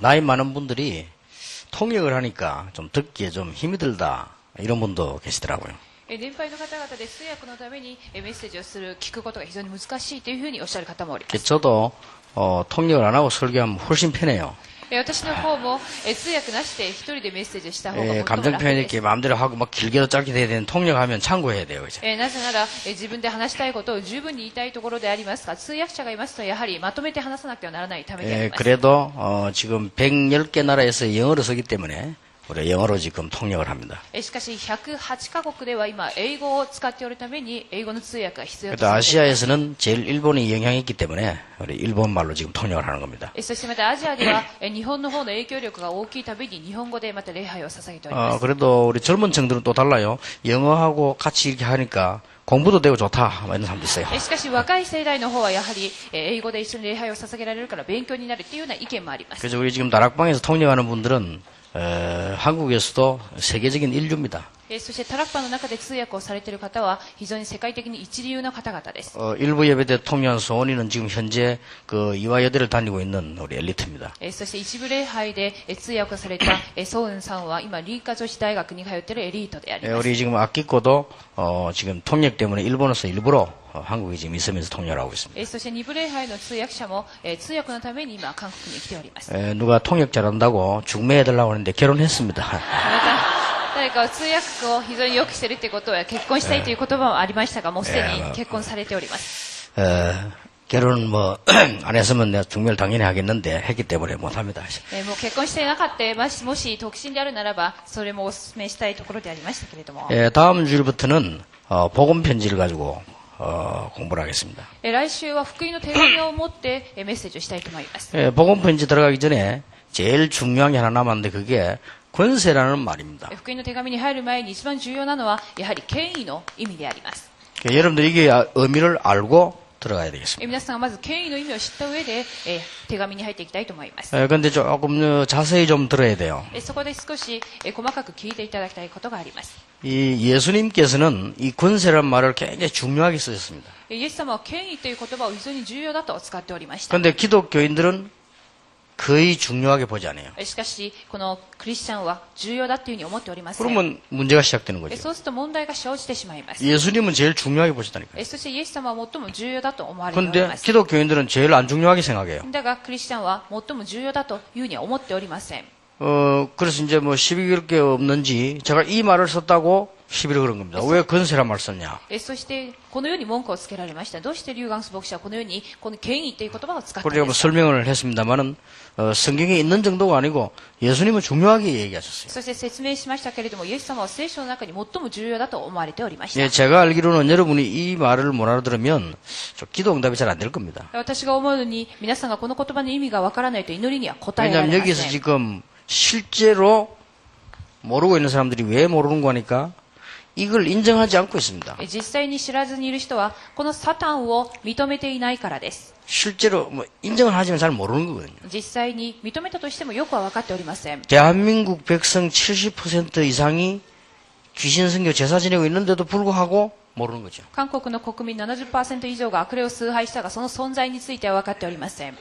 나이 많은 분들이 통역을 하니까 좀 듣기에 좀 힘이 들다. 이런 분도 계시더라고요. 年配の方々で通訳のためにメッセージをする、聞くことが非常に難しいというふうにおっしゃる方もおります。 저도 통역을 안 하고 설교하면 훨씬 편해요. 私の方も通訳なしで一人でメッセージをした方が最も 감정 楽 표현 で 이렇게 す。 마음대로 하고 막 길게도 짧게 돼야 되는 통역하면 참고해야 돼요. 이제. なぜなら自分で話したいことを十分に言いたいところでありますが、通訳者がいますとやはりまとめて話さなくてはならないためであります。 그래도 지금 110개 나라에서 영어로 쓰기 때문에 우리 영어로 지금 통역을 합니다. しかし108カ国では今英語を使っておるために英語の通訳が必要と 또 されています。 아시아에서는 제일 일본이 영향이 있기 때문에 우리 일본말로 지금 통역을 하는 겁니다. そしてまたアジアでは日本の方の影響力が大きいために日本語でまた礼拝を捧げております。 그래도 우리 젊은 층들은 또 달라요. 영어하고 같이 이렇게 하니까 공부도 되고 좋다. 이런 사람도 있어요. しかし若い世代の方はやはり英語で一緒に礼拝を捧げられるから勉強になるというような意見もあります。 그래서 우리 지금 다락방에서 통역하는 분들은 한국에서도 세계적인 인류입니다. そしてタラッパの中で通訳をされている方は非常に世界的に一流の方々です。 일부 예배 때 통역한 소원이는 지금 현재 그 이화여대를 다니고 있는 우리 엘리트입니다. そして一部礼拝で通訳をされたソウンさんは今リーカ女子大学に通っているエリートであります。 우리 지금 아끼고도 지금 통역 때문에 일본에서 일부러 한국에 지금 있으면서 통역을 하고 있습니다. そして二部礼拝の通訳者も通訳のために今韓国に来ております。 누가 통역 잘한다고 중매해달라고 하는데 결혼했습니다. また誰か通訳を非常によくしているということは結婚したいという言葉もありましたが、もうすでに結婚されております。 결혼 뭐 안 했으면 내가 중매를 당연히 하겠는데 했기 때문에 못합니다. もう結婚していなかったもし独身であるならばそれもお勧めしたいところでありましたけれども、 다음 주일부터는 복음 편지를 가지고 공부를 하겠습니다. 来週は福音の手紙を持ってメッセージをしたいと思います。 복음 편지 들어가기 전에 제일 중요한 게 하나 남았는데 그게 권세라는 말입니다. 福音の手紙に入る前に一番重要なのはやはり権威の意味であります。 여러분들 이게 의미를 알고 들어가야 되겠습니다. 皆さんはまず権威の意味を知った上で手紙に入っていきたいと思います。 그런데 조금 자세히 좀 들어야 돼요. そこで少し細かく聞いていただきたいことがあります。 이 예수님께서는 이 권세라는 말을 굉장히 중요하게 쓰셨습니다. イエス様は権威という言葉を非常に重要だと使っておりました。 그런데 기독교인들은 거의 중요하게 보지 않아요. しかしこのクリスチャンは重要だというふうに思っておりません。 그러면 문제가 시작되는 거죠. そうすると問題が生じてしまいます。 예수님은 제일 중요하게 보시다니까요. そしてイエス様は最も重要だと思われており 그런데 ます。 기독교인들은 제일 안 중요하게 생각해요. だがクリスチャンは最も重要だというふうには思っておりません。 그래서 이제 뭐 시비 그럴 게 없는지 제가 이 말을 썼다고 시비를 그런 겁니다. 왜 권세란 말 썼냐? そしてこのように文句をつけられました。どうしてリュウガンス牧師はこのようにこの権威という言葉を使った 그리고 の 제가 で 뭐 すか。 설명을 했습니다만은 성경에 있는 정도가 아니고 예수님은 중요하게 얘기하셨어요. そして説明しましたけれども、イエス様は聖書の中に最も重要だと思われておりました。 예, 제가 알기로는 여러분이 이 말을 못 알아들으면 저 기도 응답이 잘 안 될 겁니다. 私が思うのに皆さんがこの言葉の意味がわからないと祈りには答えられ 왜냐하면 ませ 여기서 ん。 지금 실제로 모르고 있는 사람들이 왜 모르는 거니까 이걸 인정하지 않고 있습니다. 実際に知らずにいる人はこのサタンを認めていないからです。 실제로 뭐 인정을 하지만 잘 모르는 거거든요. 実際に認めたとしてもよくは分かっておりません。 대한민국 백성 70% 이상이 귀신 선교 제사 지내고 있는데도 불구하고 모르는 거죠. 韓国の国民 70% 以上が悪霊を崇拝したがその存在については分かっておりません。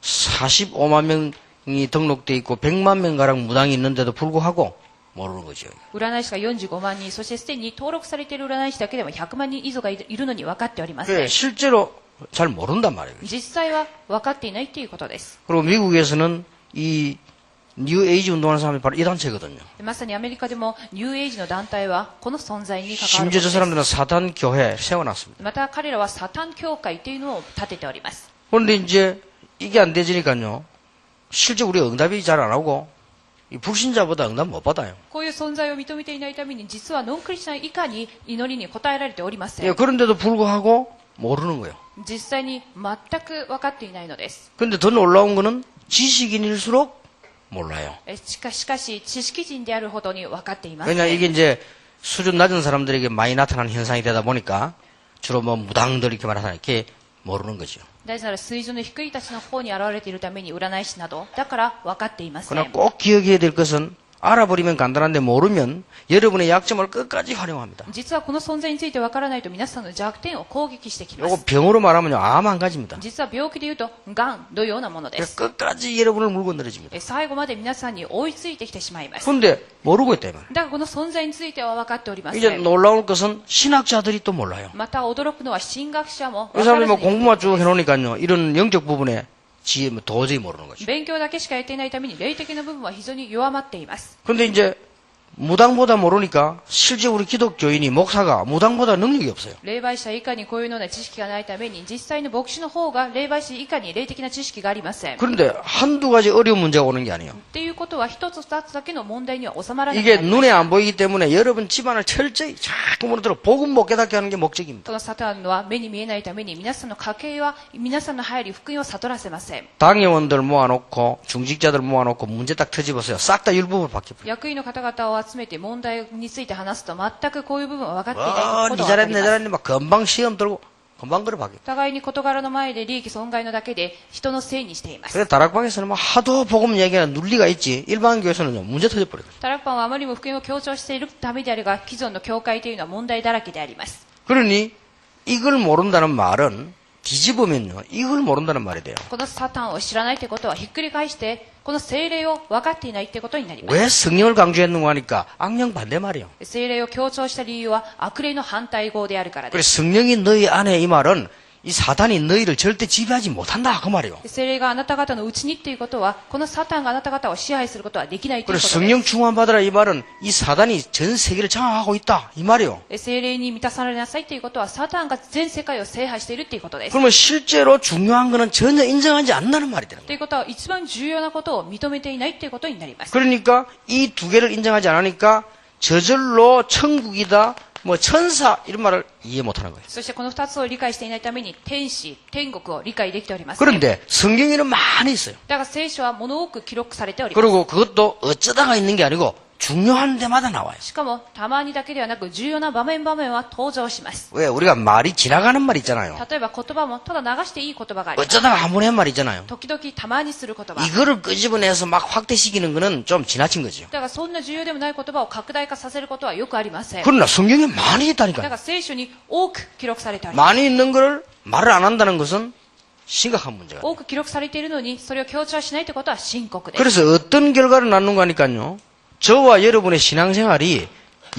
45만 명이 등록돼 있고 100만 명 가량 무당이 있는데도 불구하고 모르는 거죠. 占い師が45万人、そしてすでに登録されている占い師だけでも100万人以上がいるのに分かっておりません。 실제로 잘 모른단 말이에요. 実際は分かっていないということです。 그리고 미국에서는 이 뉴 에이지 운동하는 사람이 바로 이 단체거든요. まさにアメリカでもニューエイジの団体はこの存在に関わるもの 심지어 で 저 す。 사람들은 사단 교회 세워놨습니다. また彼らはサタン教会というのを立てております。 그런데 이제 이게 안 되지니까요. 실제 우리가 응답이 잘 안 하고 이 불신자보다 응답 못 받아요. こういう存在を認めていないために実はノンクリスチャン以下に祈りに応えられておりません。 예, 그런데도 불구하고 모르는 거예요. 実際に全く分かっていないのです。 근데 더 놀라운 거는 지식인일수록 몰라요. しかし知識人であるほどに分かっていませ 왜냐 ん。 이게 이제 수준 낮은 사람들에게 많이 나타나는 현상이 되다 보니까 주로 뭐 무당들 이렇게 말하잖아요. 이렇게 모르는 거죠. 大事なら水準の低いたちの方に現れているために占い師などだから分かっていませ 그러나 ん。 꼭 기억해야 될 것은 알아버리면 간단한데 모르면 여러분의 약점을 끝까지 활용합니다. 実はこの存在についてわからないと皆さんの弱点を攻撃してきま 요거 す。 병으로 말하면요, 암 한 가지입니다. 実は病気で言うと、癌のようなもので 그래서 す。 끝까지 여러분을 물고 늘어집니다. 最後まで皆さんに追いついてきてしまいます。 근데 모르고 있다, 이 말. だからこの存在については分かっておりませ 이제 ん。 놀라울 것은 신학자들이 또 몰라요. また驚くのは神学者も 이 分から 사람이 ず 뭐 に 공부만 쭉 해놓으니까요, 이런 영적 부분에 지혜 뭐 도저히 모르는 거죠. 勉強だけしかやっていないために霊的な部分は非常に弱まっています。 근데 이제 무당보다 모르니까 실제 우리 기독교인이 목사가 무당보다 능력이 없어요. 霊媒師は以下にこういうような知識がないために実際の牧師の方が霊媒師以下に霊的な知識がありません。 그런데 한두 가지 어려운 문제가 오는 게 아니에요. っていうことは一つ二つだけの問題には収まらない。 이게 눈에 안 보이기 때문에 여러분 집안을 철저히 자꾸 무너뜨려 복음 못 깨닫게 하는 게 목적입니다. このサタンは目に見えないために皆さんの家計は皆さんの入り福音を悟らせません。 당회원들 모아놓고 중직자들 모아놓고 문제 딱 터집어서요. 싹 다 율법을 바뀌어버려요. 役員の方々を集めて問題について話すと全くこういう部分は分かっていないこ 니 とが分か 잘했네 ります。 잘했네 막 금방 시험 들고 금방 그래 바뀌어. 互いに事柄の前で利益損害のだけで人のせいにしています。 그래 다락방에서는 뭐 하도 복음 얘기하는 논리가 있지 일반 교회에서는 문제 터져버려요. タラッパンはあまりにも福音を強調しているためであるが既存の教会というのは問題だらけであります。 그러니 이걸 모른다는 말은 뒤집으면요 이걸 모른다는 말이 돼요. このサタンを知らないということはひっくり返してこの聖霊を分かっていないということになります。 왜 성령을 강조했는가 하니까 악령 반대 말이에요. 聖霊を強調した理由は悪霊の反対語であるからで 그래 す。 성령이 너희 안에 이 말은 이 사단이 너희를 절대 지배하지 못한다 그 말이에요. 聖霊があなた方のうちにっていうことはこのサタンがあなた方を支配することはできないという 그래 ことで 성령 충만 받으라 이 말은 이 사단이 전 세계를 장악하고 있다 이 말이에요. す。聖霊に満たされなさいということはサタンが全世界を制覇しているということです。 그러면 실제로 중요한 거는 전혀 인정하지 않는다는 말이 되는 と 거예요. いうことは一番重要なことを認めていないということになります。 그러니까 이 두 개를 인정하지 않으니까 저절로 천국이다 뭐 천사 이런 말을 이해 못하는 거예요. そしてこの二つを理解していないために天使、天国を理解できております。 그런데 성경에는 많이 있어요. だが聖書は物多く記録されております。 그리고 그것도 어쩌다가 있는 게 아니고 중요한 데마다 나와요. しかもたまにだけではなく重要な場面は登場します。 왜 우리가 말이 지나가는 말 있잖아요. 例えば言葉もただ流していい言葉があります。 어쩌다가 한 번에 한 말 있잖아요. 時々たまにする言葉。 이거를 끄집어내서 막 확대시키는 거는 좀 지나친 거죠. だからそんな重要でもない言葉を拡大化させることはよくありません。 그러나 성경에 많이 だか 있다니까요. ら聖書に多く記録されております。 많이 있는 거를 말을 안 한다는 것은 심각한 문제가. 多く記録されているのにそれを強調しないということは深刻です。 그래서 어떤 결과를 낳는가 하니까요. 저와 여러분의 신앙생활이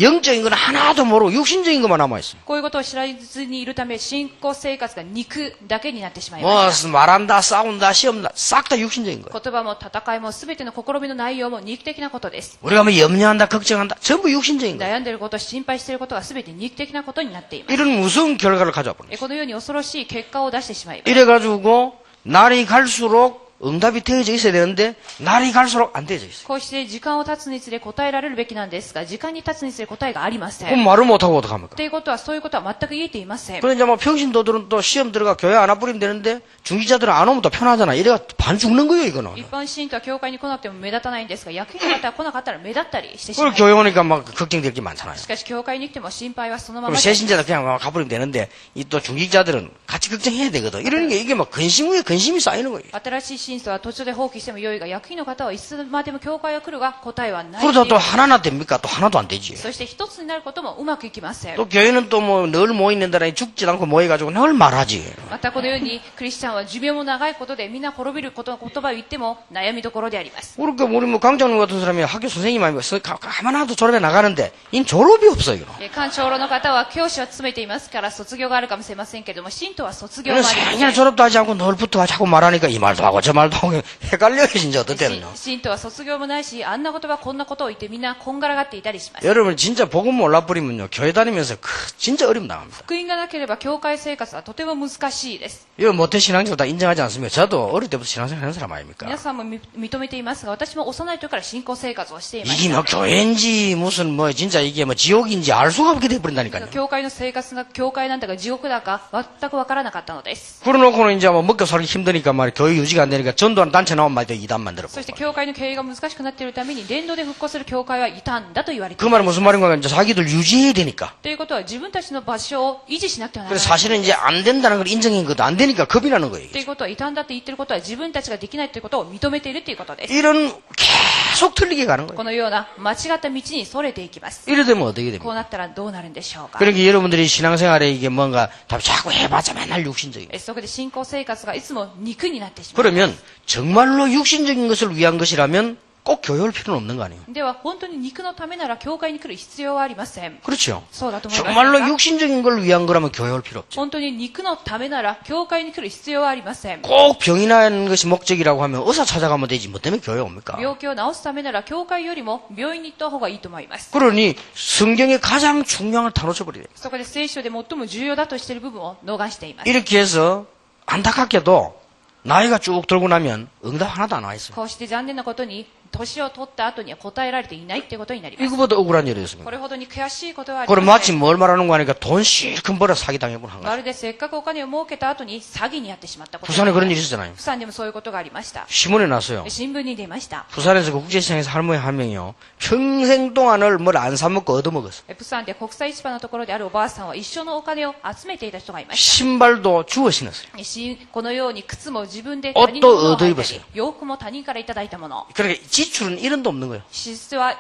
영적인 건 하나도 모르고 육신적인 것만 남아있어요. こういうことを知らずにいるため信仰生活が肉だけになってしまいました。 뭐 말한다 싸운다 시험다 싹 다 육신적인 거예요. 言葉も戦いも全ての試みの内容も肉的なことです。 우리가 뭐 염려한다 걱정한다 전부 육신적인 거예요. 悩んでいること、心配していることが全て肉的なことになっています。 이런 무서운 결과를 가져와 버려요. このように恐ろしい結果を出してしまいます。 이래가지고 날이 갈수록 응답이 되어져 있어야 되는데 날이 갈수록 안 되어져 있어요. こうして時間を経つにつれ答えられるべきなんですが、時間に経つにつれ答えがありません。 그럼 말을 못하고 어떡합니까? ということは、そういうことは全く言えていません。 그런데 이제 뭐 평신도들은 또 시험 들어가 교회 안 와버리면 되는데 중기자들은 안 오면 또 편하잖아. 이래가 반 죽는 거예요 이거는. 一般信徒は教会に来なくても目立たないんですが、役員の方は来なかったら目立ったりしてしま 그걸 います。 교회 오니까 막 걱정될 게 많잖아요. しかし、教会に来ても心配はそのま 그럼 まで 새신자들 그냥 막 가버리면 되는데 이 또 중직자들은 같이 걱정해야 되거든. 이러는 게 이게 막 근심 위에 근심이 쌓이는 거예요. 新しい信徒は途中で放棄してもよいが、役員の方はいつまでも教会が来るが答えはない。 그러다 또 하나나 됩니까? 또 하나도 안 되지. そして一つになることもうまくいきません。 또 교회는 또 뭐 늘 모이는데라 죽지 않고 모여가지고 늘 말하지. またこのようにクリスチャンは寿命も長いことでみんな滅びることの言葉を言っても悩みどころであります。 그러니까 우리 뭐 강장님 같은 사람이 학교 선생님 아니고 가만히도 졸업해 나가는데 인 졸업이 없어요. 이거. 官長老の方は教師は詰めていますから卒業があるかもしれませんけれども、信徒は卒業もありませ 생일 ん。 졸업도 하지 않고 늘 붙어 자꾸 말하니까 이 말도 하고 저 말도 하고 헷갈려요 진짜 어떨 때는요. 信徒は卒業もないし、あんな言葉こんなことを言ってみんなこんがらがっていたりします。 여러분 진짜 복음 몰라버리면요 교회 다니면서 진짜 어려움 당합니다. 福音がなければ教会生活はとても難しいです。 이거 모태 신앙생활 다 인정하지 않습니까? 저도 어릴 때부터 신앙생활 하는 사람 아닙니까? 皆さんも認めていますが、私も幼い時から信仰生活をしていま 이게 した。 뭐 교회인지 무슨 뭐 진짜 이게 뭐 지옥인지 알 수가 없게 돼버린다니까요. 教会の生活が教会なんだか地獄だか全くわからなかったのです。 그러놓고는 이제 뭐 먹고 살기 힘드니까 말이야 교회 유지가 안 되니까 어려우니까 전도하는 단체 나오면 말이야 이단 만들어. そして教会の経営が難しくなっているために伝道で復興する教会は異端だと言われて 그 い 말은 ます 무슨 말인가? 이제 자기들 유지해야 되니까. ということは自分たちの場所を維持しなくてはなら 그래서 ない 사실은 이제 안 된다는 걸 인정한 것도 안 되니까 겁이 나는 거예요. ということは異端だって言ってることは自分たちができないということを認めているということです 이런 계속 틀리게 가는 거예요. このような間違った道にそれていきます 이래 되면 어떻게 こ 됩니까? うなったらどうなるんでしょうか 그러니까 여러분들이 신앙생활에 이게 뭔가 자꾸 해봤자 맨날 육신적인. そこで信仰生活がいつも肉になってしまう 그러면 정말로 육신적인 것을 위한 것이라면 꼭 교회 올 필요는 없는 거 아니에요? では本当に肉のためなら教会に来る必要はありません 그렇죠. そうだと思います 정말로 か 육신적인 걸 위한 거라면 교회 올 필요 없죠. 本当に肉のためなら教会に来る必要はありません 꼭 병이 나는 것이 목적이라고 하면 의사 찾아가면 되지 뭐 때문에 교회 옵니까? 病気を治すためなら教会よりも病院に行った方がいいと思います 그러니 성경의 가장 중요한 걸 다 놓쳐버려요. そこで聖書で最も重要だとしている部分を逃しています 이렇게 해서 안타깝게도 나이가 쭉 들고 나면 응답 하나도 안 와 있어요. こうして残念なことに年を取った後には答えられていないってことになります 이거보다 억울한 일이 있습니다. これほどに悔しいことはあり 그럼 ませ 마치 ん 뭘 말하는 거 하니까 돈 실컷 벌어 사기당해본 한 ま 거예요. るでせっかくお金を儲けた後に詐欺に遭ってしまったこと 부산에 그런 일이 있었잖아요. 釜山でもそういうことがありました 신문에 났어요. 新聞に出ました 부산에서 그 국제시장에서 할머니 한 명이요. 평생 동안을 뭘 안 사먹고 얻어먹었어. 釜山で国際市場のところであるおばあさんは一生のお金を集めていた人がいまし 신발도 주워 신었어요. たこのように靴も自分でおっと他人のものを履いたり 얻어입었어요 洋服も他人からいただいたもの 그러니까 지출은 1원도 없는 거예요. 支出は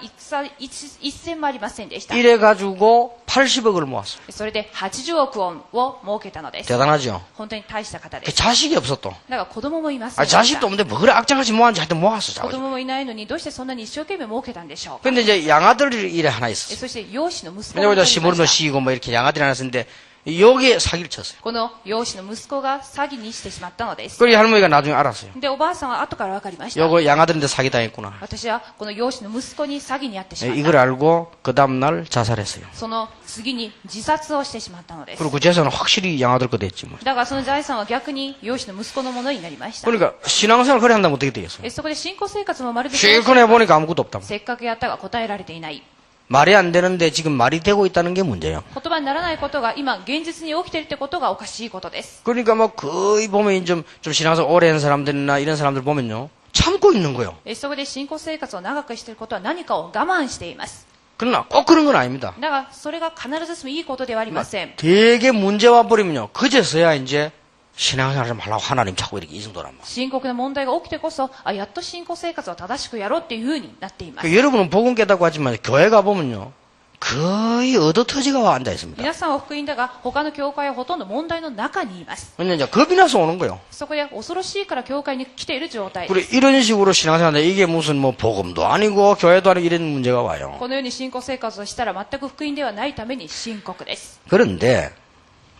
一銭もありませんでした 이래가지고 80억을 모았어요. それで80億ウォンを儲けたのです 대단하죠? 本当に大した方で 그 す 자식이 없어 또. だから子供もいません 아, でした 자식도 없는데 뭐 그래 악자같이 모았는지 하여튼 모았어. 子 자식. 供もいないのにどうしてそんなに一生懸命儲けたんでしょうか 근데 이제 양아들이 이래 하나 있었어요. そして養子の息子 왜냐면 が 이제 いま 시무르도 した 시고 뭐 이렇게 양아들이 하나 있었는데 여기에 사기를 쳤어요. この養子の息子が詐欺にしてしまったのです 그리고 할머니가 나중에 알았어요. でおばあさんは後から分かりました 요거 양아들인데 사기당했구나. 私はこの養子の息子に詐欺に遭ってしまっ 이걸 た 알고 그 다음날 자살했어요. その次に自殺をしてしまったのです 그리고 그 재산은 확실히 양아들 거 됐지 뭐. だからその財産は逆に養子の息子のものになりました 그러니까 신앙생활 그래 한다면 어떻게 되겠어요? そこで信仰生活もまるで 실컷 해보니까 아무것도 없다. せっかくやったが答えられていない 말이 안 되는데 지금 말이 되고 있다는 게 문제예요. 言葉にならないことが今現実に起きているってことがおかしいことです 그러니까 뭐 거의 보면 좀 신앙생활 오래 한 사람들이나 이런 사람들 보면요. 참고 있는 거예요. そこで信仰生活を長くしていることは何かを我慢しています 그러나 꼭 그런 건 아닙니다. だがそれが必ずしもいいことではありません 되게 문제 와버리면요. 그제서야 이제 신앙생활 좀 하려고 하나님 자꾸 이렇게 이 정도란 말이에요. 深刻な問題が起きてこそやっと信仰生活を正しくやろうっていうふうになっています 그 여러분은 복음 깨닫고 하지만 교회 가보면요. 거의 얻어터지가 앉아 있습니다. 皆さんは福音だが他の教会はほとんど問題の中にいます 왜냐면 이제 겁이 나서 오는 거예요. そこで恐ろしいから教会に来ている状態 그래 이런 식으로 신앙생활인데 이게 무슨 뭐 복음도 아니고 교회도 아니고 이런 문제가 와요. このように信仰生活をしたら全く福音ではないために深刻です 그런데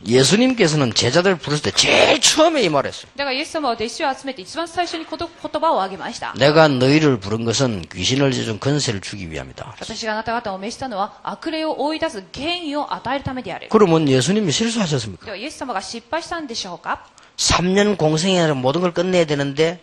예수님께서는 제자들 부르실 때 제일 처음에 이 말했어요. だからイエス様は弟子を集めて一番最初に言葉をあげました 내가 너희를 부른 것은 귀신을 져준 권세를 주기 위함이다. 私があなた方を召したのは悪霊を追い出す権威を与えるためである 그러면 예수님이 실수하셨습니까? ではイエス様が失敗したんでしょうか 3년 공생애를 모든 걸 끝내야 되는데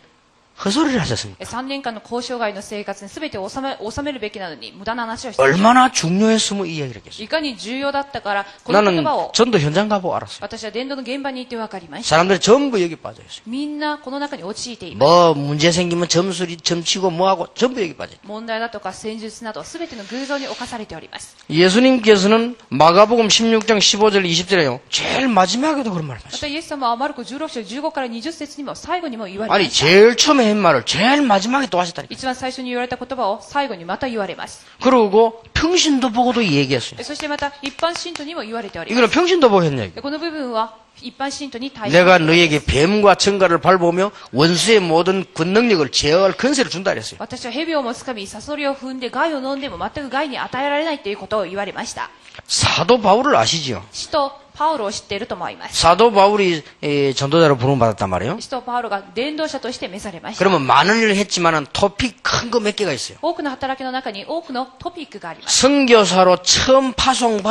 헛소리를 하셨습니까? 3年間の交渉外の生活に全てを収めるべきなのに無駄な話をしている 얼마나 중요했으면 이 얘기를 했겠어요. いかに重要だったからこの言 나는 葉を 전도 현장 가보고 알았어요. 私は伝道の現場に行って分かりました 사람들이 전부 여기 빠져 있어요. みんなこの中に陥っています 뭐 문제 생기면 점치고 뭐하고 전부 여기 빠져 있어요. 問題だとか戦術など全ての偶像に侵されております 예수님께서는 마가복음 16장 15절 20절에요. 제일 마지막에도 그런 말을 ま 하셨어요. たイエス様はマルコ16章15から20節にも最後にも言われま 아니 した 제일 처음에 한 말을 제일 마지막에 또 하셨다니까. 一番最初に言われた言葉を最後にまた言われます 그러고 평신도 보고도 얘기했어요. そしてまた一般信徒にも言われております 이거는 평신도 보고 했냐 이거. でこの部分は一般信徒に対して 내가 너희에게 뱀과 청가를 밟으며 원수의 모든 권능력을 제어할 권세를 준다 그랬어요. 私は蛇をもつかみサソリを踏んで害を飲んでも全く害に与えられないということを言われました 사도 바울을 아시지요? 使徒パウロを知っていると思います 사도 바울이 전도자로 부름받았단 말이에요. 使徒パウロが伝道者として召されました 그러면 많은 일을 했지만은 토픽 큰 거 몇 개가 있어요. 多くの働きの中に多くのトピックがあります 선교사로 처음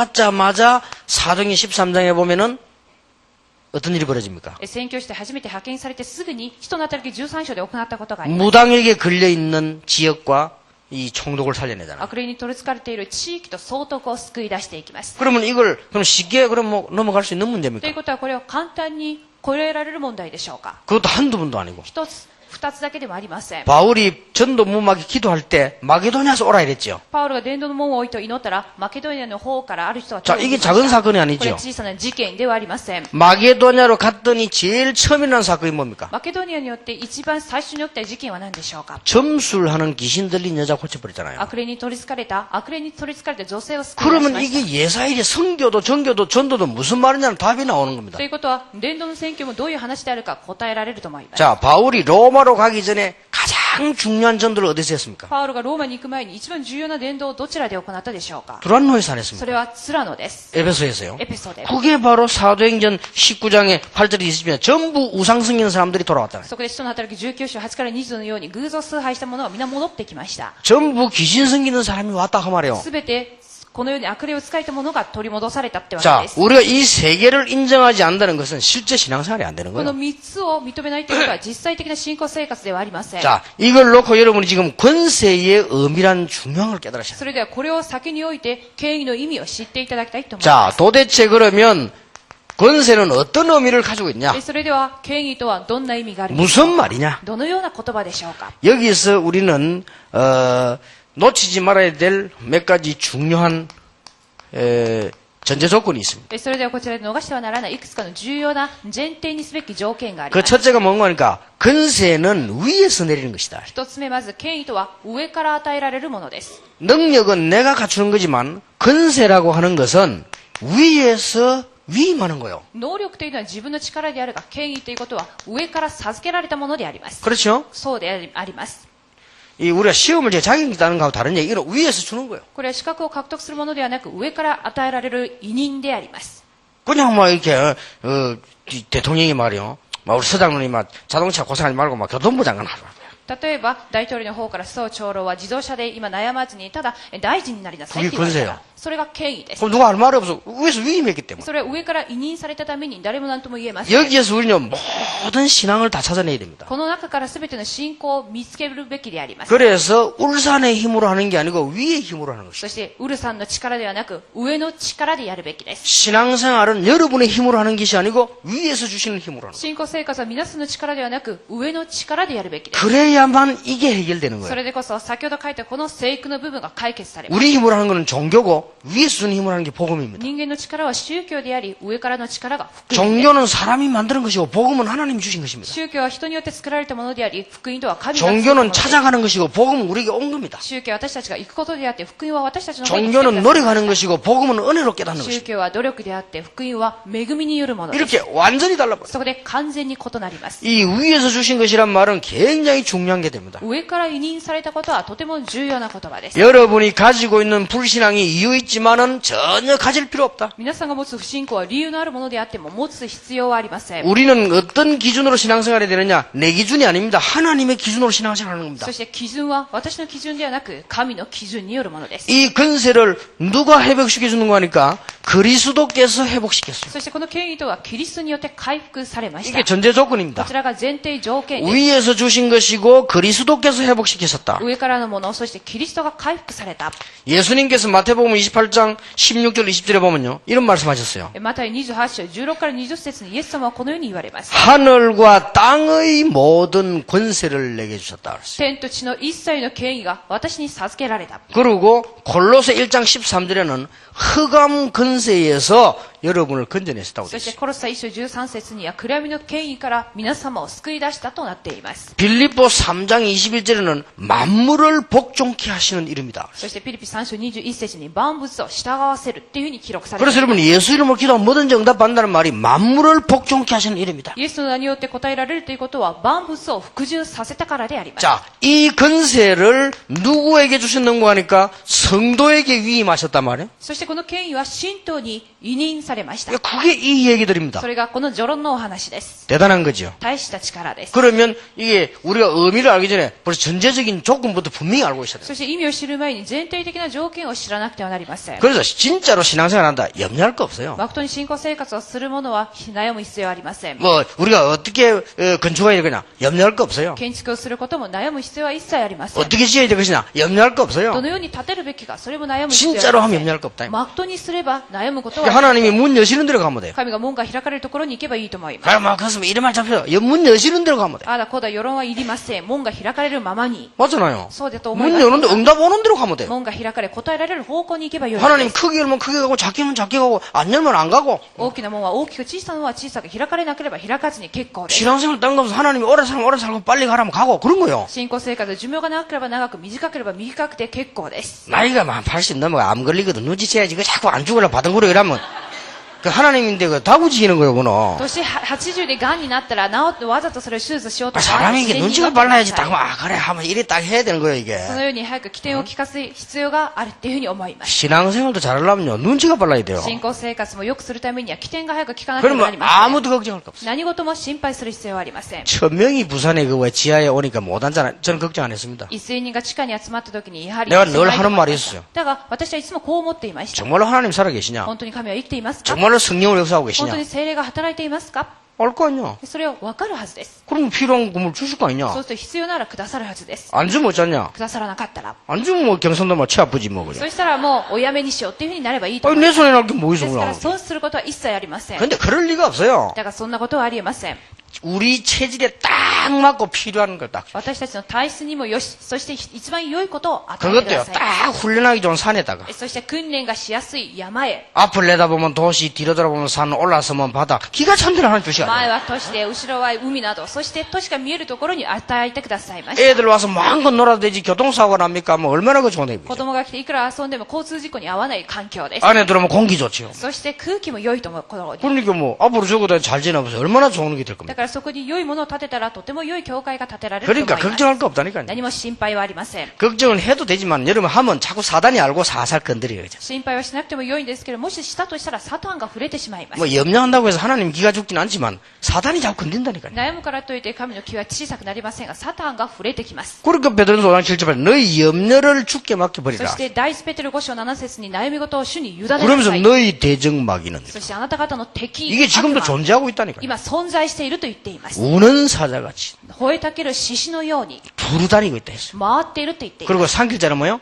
파송받자마자 사도행전 13장에 보면은 어떤 일이 벌어집니까? 宣教して初めて派遣されてすぐに使徒の働き13章で行ったことがあります 무당에게 걸려있는 지역과 이 총독을 살려내잖아요. 悪霊に取り憑かれている地域と総督を救い出していきます 그러면 이걸 그럼 쉽게 그럼 뭐 넘어갈 수 있는 という 문제입니까? ことはこれを簡単に超えられる問題でしょうか 그것도 한두 번도 아니고 一つ二つだけでもありません。 바울이 전도 무막이 기도할 때 마게도냐에서 오라 이랬죠. パウロが伝道の門を置いて祈ったら、マケドニアの方からある人が 자, 通り 이게 ました 작은 사건이 これ 아니죠. 小さな事件ではありません。 마게도냐로 갔더니 제일 처음 일어난 사건이 뭡니까? マケドニアによって一番最初に起きた事件は何でしょうか？ 점술하는 귀신 들린 여자 고쳐버렸잖아요. 悪霊に取り憑かれた女性を救い出し 그러면 ました。 이게 예사일의 성교도 전교도 전도도 무슨 말이냐는 답이 나오는 겁니다. ということは、伝道の宣教もどういう話であるか答えられると思います。 자, 바울이 로마로 가기 전에 가장 중요한 전도를 어디서 했습니까? パウロがローマに行く前に一番重要な伝道をどちらで行ったでしょうか？ 두란노에서 안 そ 했습니다. れはツラノです。 에베소에서요. エペソで。 그게 바로 사도행전 19장에 8절이 있으면 전부 우상 승리는 사람들이 돌아왔잖아요. そこで使徒の働き19章8から20のように偶像崇拝した者は皆戻ってきました。 전부 귀신 승기는 사람이 왔다 그 말이에요. すべてこのように悪霊を使えた者が取り戻されたってわけ 자, です。 우리가 이 세 개를 인정하지 않는다는 것은 실제 신앙생활이 안 되는 この 거예요. 3つを認めないということは実際的な信仰生活ではありません。 자, 이걸 놓고 여러분이 지금 권세의 엄밀한 중요함을 깨달으셔야 돼요. それではこれを先において権威の意味を知っていただきたいと思い 자, ます。 도대체 그러면 권세는 어떤 의미를 가지고 있냐? それでは権威とはどんな意味があるのか、 무슨 말이냐? どのような言葉でしょうか？ 여기서 우리는 놓치지 말아야 될 몇 가지 중요한 전제 조건이 있습니다. それではこちらで逃してはならないいくつかの重要な前提にすべき条件があり 그 ます。 첫째가 뭔가 하니까 권세는 위에서 내리는 것이다. 一つ目、まず権威とは上から与えられるものです。 능력은 내가 갖추는 거지만 권세라고 하는 것은 위에서 위임하는 거예요. 能力というのは自分の力であるが、権威ということは上から授けられたものであります。 그렇죠? そうであります。 이 우리가 시험을 제 자격이 있다는 거하고 다른 얘기. 이건 위에서 주는 거예요. これは資格を獲得するものではなく、上から与えられる委任であります。 그냥 막 이렇게 이 대통령이 말이요. 막 우리 서장님이 막 자동차 고생하지 말고 막 교통부 장관 하라. 例えば、大統領の方から総長老は自動車で今悩まずに、ただ大臣になりなさいって言われたら、それが権威です。 그럼 누가 할 말이 없어. 위에서 위임했기 때문에. それは上から委任されたために誰も何とも言えません。 여기에서 우리는 모든 신앙을 다 찾아내야 됩니다. この中から全ての信仰を見つけるべきであります。 그래서 울산의 힘으로 하는 게 아니고 위의 힘으로 하는 것이죠. そして、ウルさんの力ではなく、上の力でやるべきです。 신앙생활은 여러분의 힘으로 하는 것이 아니고 위에서 주시는 힘으로 하는 거예요. 信仰生活は皆さんの力ではなく、上の力でやるべきです。 그래야만 이게 해결되는 そ 거예요. れでこそ、先ほど書いたこの聖句の部分が解決されます。 우리 힘으로 하는 거는 종교고 위에서 주는 힘으로 하는 게 복음입니다. 人間の力は宗教であり、上からの力が福音です。 종교는 사람이 만드는 것이고 복음은 하나님이 주신 것입니다. 宗教は人によって作られたものであり、福音とは神が作ったも 종교는 のです。 찾아가는 것이고 복음은 우리에게 온 겁니다. 宗教は私たちが行くことであって、福音は私たちの方に来てくだ 종교는 さい 노력하는 것이고 복음은 은혜로 깨닫는 宗 것입니다. 教は努力であって、福音は恵みによるものです。 이렇게 완전히 달라버려요. そこで完全に異なります。 이 위에서 주신 것이란 말은 굉장히 중요한 게 됩니다. 上から委任されたことはとても重要な言葉です。 여러분이 가지고 있는 불신앙이 이유 있지만은 전혀 가질 필요 없다. 皆さんが持つ不信仰は理由のあるものであっても持つ必要はありません。 우리는 어떤 기준으로 신앙생활이 되느냐? 내 기준이 아닙니다. 하나님의 기준으로 신앙생활하는 겁니다. そして基準は私の基準ではなく神の基準によるものです。 이 권세를 누가 회복시켜 주는 거 하니까 그리스도께서 회복시켰어요. そしてこの権威とはキリストによって回復されました。 이게 전제 조건입니다. こちらが前提条件です。 위에서 주신 것이고 그리스도께서 회복시키셨다. 上からのもの、そしてキリストが回復された。 예수님께서 마태복음 28장 16절 20절에 보면요. 이런 말씀하셨어요. マタイ28章16から20節にイエス様はこのように言われます。 하늘과 땅의 모든 권세를 내게 주셨다. 그랬어요. 天と地の一切の権威が私に授けられた。 그리고 골로새 1장 13절에는 흑암 권세에서 여러분을 건져냈다고 そして 되어 있어요. コロサ1章13節には暗闇の権威から皆様を救い出したとなっています。 빌립보 3장 21절에는 만물을 복종케 하시는 이름이다. そしてピリピ3章21節に万物を従わせるっていうふうに記録されてい 그래서 ます。 여러분 예수 이름으로 기도하면 뭐든지 응답받는다는 말이 만물을 복종케 하시는 이름이다. イエスの名によって答えられるということは万物を服従させたからであります。 자, 이 권세를 누구에게 주셨는가 하니까 성도에게 위임하셨단 말이에요. そしてこの権威は信徒に委任されました。 그게 이 얘기들입니다. それがこの序論のお話です。 대단한 거죠. 大した力です。 그러면 이게 우리가 의미를 알기 전에 벌써 전제적인 조건부터 분명히 알고 있어야 돼요. そして意味を知る前に前提的な条件を知らなくてはなりません。 그래서 진짜로 신앙생활 한다. 염려할 거 없어요. 誠に信仰生活をする者は悩む必要はありません。 뭐 우리가 어떻게 건축해야 되거나 염려할 거 없어요. 建築をすることも悩む必要は一切ありません。 어떻게 지어야 될 것이냐 염려할 거 없어요. どのように建てるべきか、それも悩む必要はあり 진짜로 ま 하면 せん。 염려할 거 없다. 誠にすれば悩むことは 그러니까 하나님이 문 여시는 데로 가면 돼요. 神が門が開かれるところに行けばいいと思います。 그럼 막 가슴에 이런 말 잡혀요. 문 여시는 데로 가면 돼. あだこうだ世論はいりません。門が開かれるままに。 맞잖아요. そうだと思い 문 ます。 여는데 응답 오는 데로 가면 돼요. 門が開かれ答えられる方向に行けばよいの 하나님 です。 크게 열면 크게 가고 작게 열면 작게 가고 안 열면 안 가고 大きな門は大きく小さな門は小さく開かれなければ開かずに結構です。 신앙생활 딴 거 없어 하나님이 오래 살면 오래 살고 빨리 가라면 가고 그런 거요. 信仰生活、寿命が長ければ長く、短ければ短くて結構です。 나이가 막 80 넘어가 암 걸리거든 눈치채야지 그 자꾸 안 죽으려 바둥거려 이러면 그 하나님인데 그 다구지기는 거요 그너. 年80で癌になったらわざとそれを手術しようとか 사람이 이게 自然に 눈치가 빨라야지 딱 그래 하면 이래 딱 해야 되는 거예요 이게. そのように早く起点を聞かす必要があるっていうふうに思います。 신앙생활도 잘하려면요 눈치가 빨라야 돼요. 信仰生活も良くするためには起点が早く聞かなければな 그러면 りません。 아무도 걱정할 거 없어. 何事も心配する必要はありません。 천명이 부산에 그 왜 지하에 오니까 못 앉잖아요. 저는 걱정 안 했습니다. 1000人が地下に集まった時にやはり 내가 늘 하는 말이 있어요. だが私はいつもこう思っていました。 정말로 하나님 살아 계시냐? 本当に神は生きていますか？ 정말로 성령을 역사하고 本当 계시냐? に聖霊が働いていますか？ 알 거 아니야. それは分かるはずです。 그럼 필요한 건물 주실 거 そう 아니냐? すると必要ならくださるはずです。 안 주면 어쩌냐? くださらなかったら。 안 주면 뭐 경선도 뭐치 아프지 뭐 그래. そしたらもうおやめにしようっていうふうになればいいと思 아니 い 내 ます。 손에 날 게 뭐 있어 ですから 그럼. 損することは一切ありません。 근데 그럴 리가 없어요. だからそんなことはありえません。 우리 체질에 딱 맞고 필요한 걸 딱. 私たちの体質にもよし、そして一番良いことを与えてく 그것도요 ださい。 딱 훈련하기 좋은 산에다가 そして訓練がしやすい山へ。 앞을 내다보면 도시 뒤로 돌아보면 산 올라서면 바다 기가 찬데를 하나 주시야 前 돼. は都市で、後ろは海など、そして都市が見えるところに与えてくださいました。 애들 와서 마음껏 놀아도 되지 교통사고가 납니까? 뭐 얼마나 그 좋은 子 얘기죠. 供が来ていくら遊んでも交通事故に遭わない環境です。 안에 들어오면 공기 좋지요. そして空気も良いところに。 그러니까 뭐 앞으로 적어도 잘 지나면서 얼마나 좋은 게 될 だ 겁니까? からそこに良いものを建てたらとても良い教会が建てられると思い 그러니까 ます。 걱정할 거 없다니까요. 何も心配はありません。 걱정을 해도 되지만 여러분 하면 자꾸 사단이 알고 살살 건드려요. 心配はしなくても良いんですけど、もししたとしたらサタンが触れてしまいます。 뭐 염려한다고 해서 하나님 기가 죽진 않지만 사단이 자꾸 건든다니까요. 悩むからといって神の気は小さくなりませんが、サタンが触れてきます。 그러니까 베드로전서 5장 7절에 너희 염려를 주께 そ 맡겨버리라. して第一ペテロ5章7節に悩み事を主に委ねな 그러면서 さい。 너희 대적 마귀는 そしてあなた方の敵、 이게 지금도 悪魔 존재하고 있다니까요. 今存在していると言っています。 우는 사자같이 吠えたける獅子のように 두루다니고 있다 했어요. 回っていると言っています。 그리고 상길자는 뭐요?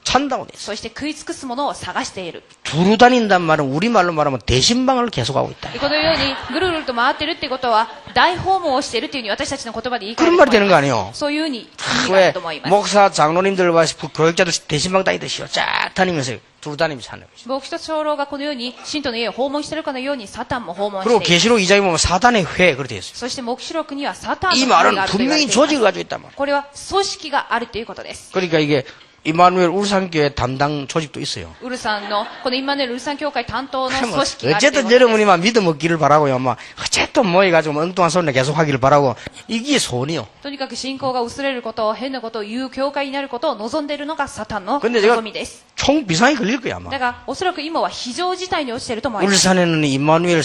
찬다고 돼 있어요. そして食い尽くすものを探している。 두루다닌단 말은 우리말로 말하면 대신방을 계속하고 있다. このようにぐるぐると回っているってことは大訪問をしているというふうに私たちの言葉で言い換え 그런 る 말이 と思 되는 い 거 ます。 아니에요? そういうふうに意味があ 왜 ると思います。 목사 장로님들과 교육자들 대신방 다니듯이요. 쫙 다니면서 두루다니면서 사는 거죠. 牧師と長老がこのように信徒の家を訪問しているかのようにサタンも訪問 그리고 している。 계시록 2장에 보면 사단의 회 그렇게 되어 있어요. そして黙示録にはサタン 이 の会 말은 があると言われ 분명히 ています。 조직을 가지고 있단 말이에요. これは組織があるということです。 그러니까 이게 이마누엘 울산교회 담당 조직도 있어요. ウルさんの、この今ね、ウルサン教会担当の 뭐 組織があるというこ 어쨌든 とです。 여러분이만 믿음 얻기를 바라고요. 막 어쨌든 모여가지고 뭐 엉뚱한 소리나 계속 하기를 바라고 이게 손이요. とにかく信仰が薄れること、変なことを言う教会になることを望んでいるのがサタンの 근데 제가 望みです。 총 비상이 걸릴 거야 아마. だが、おそらく今は非常事態に落ちていると思います。 울산에는 이마누엘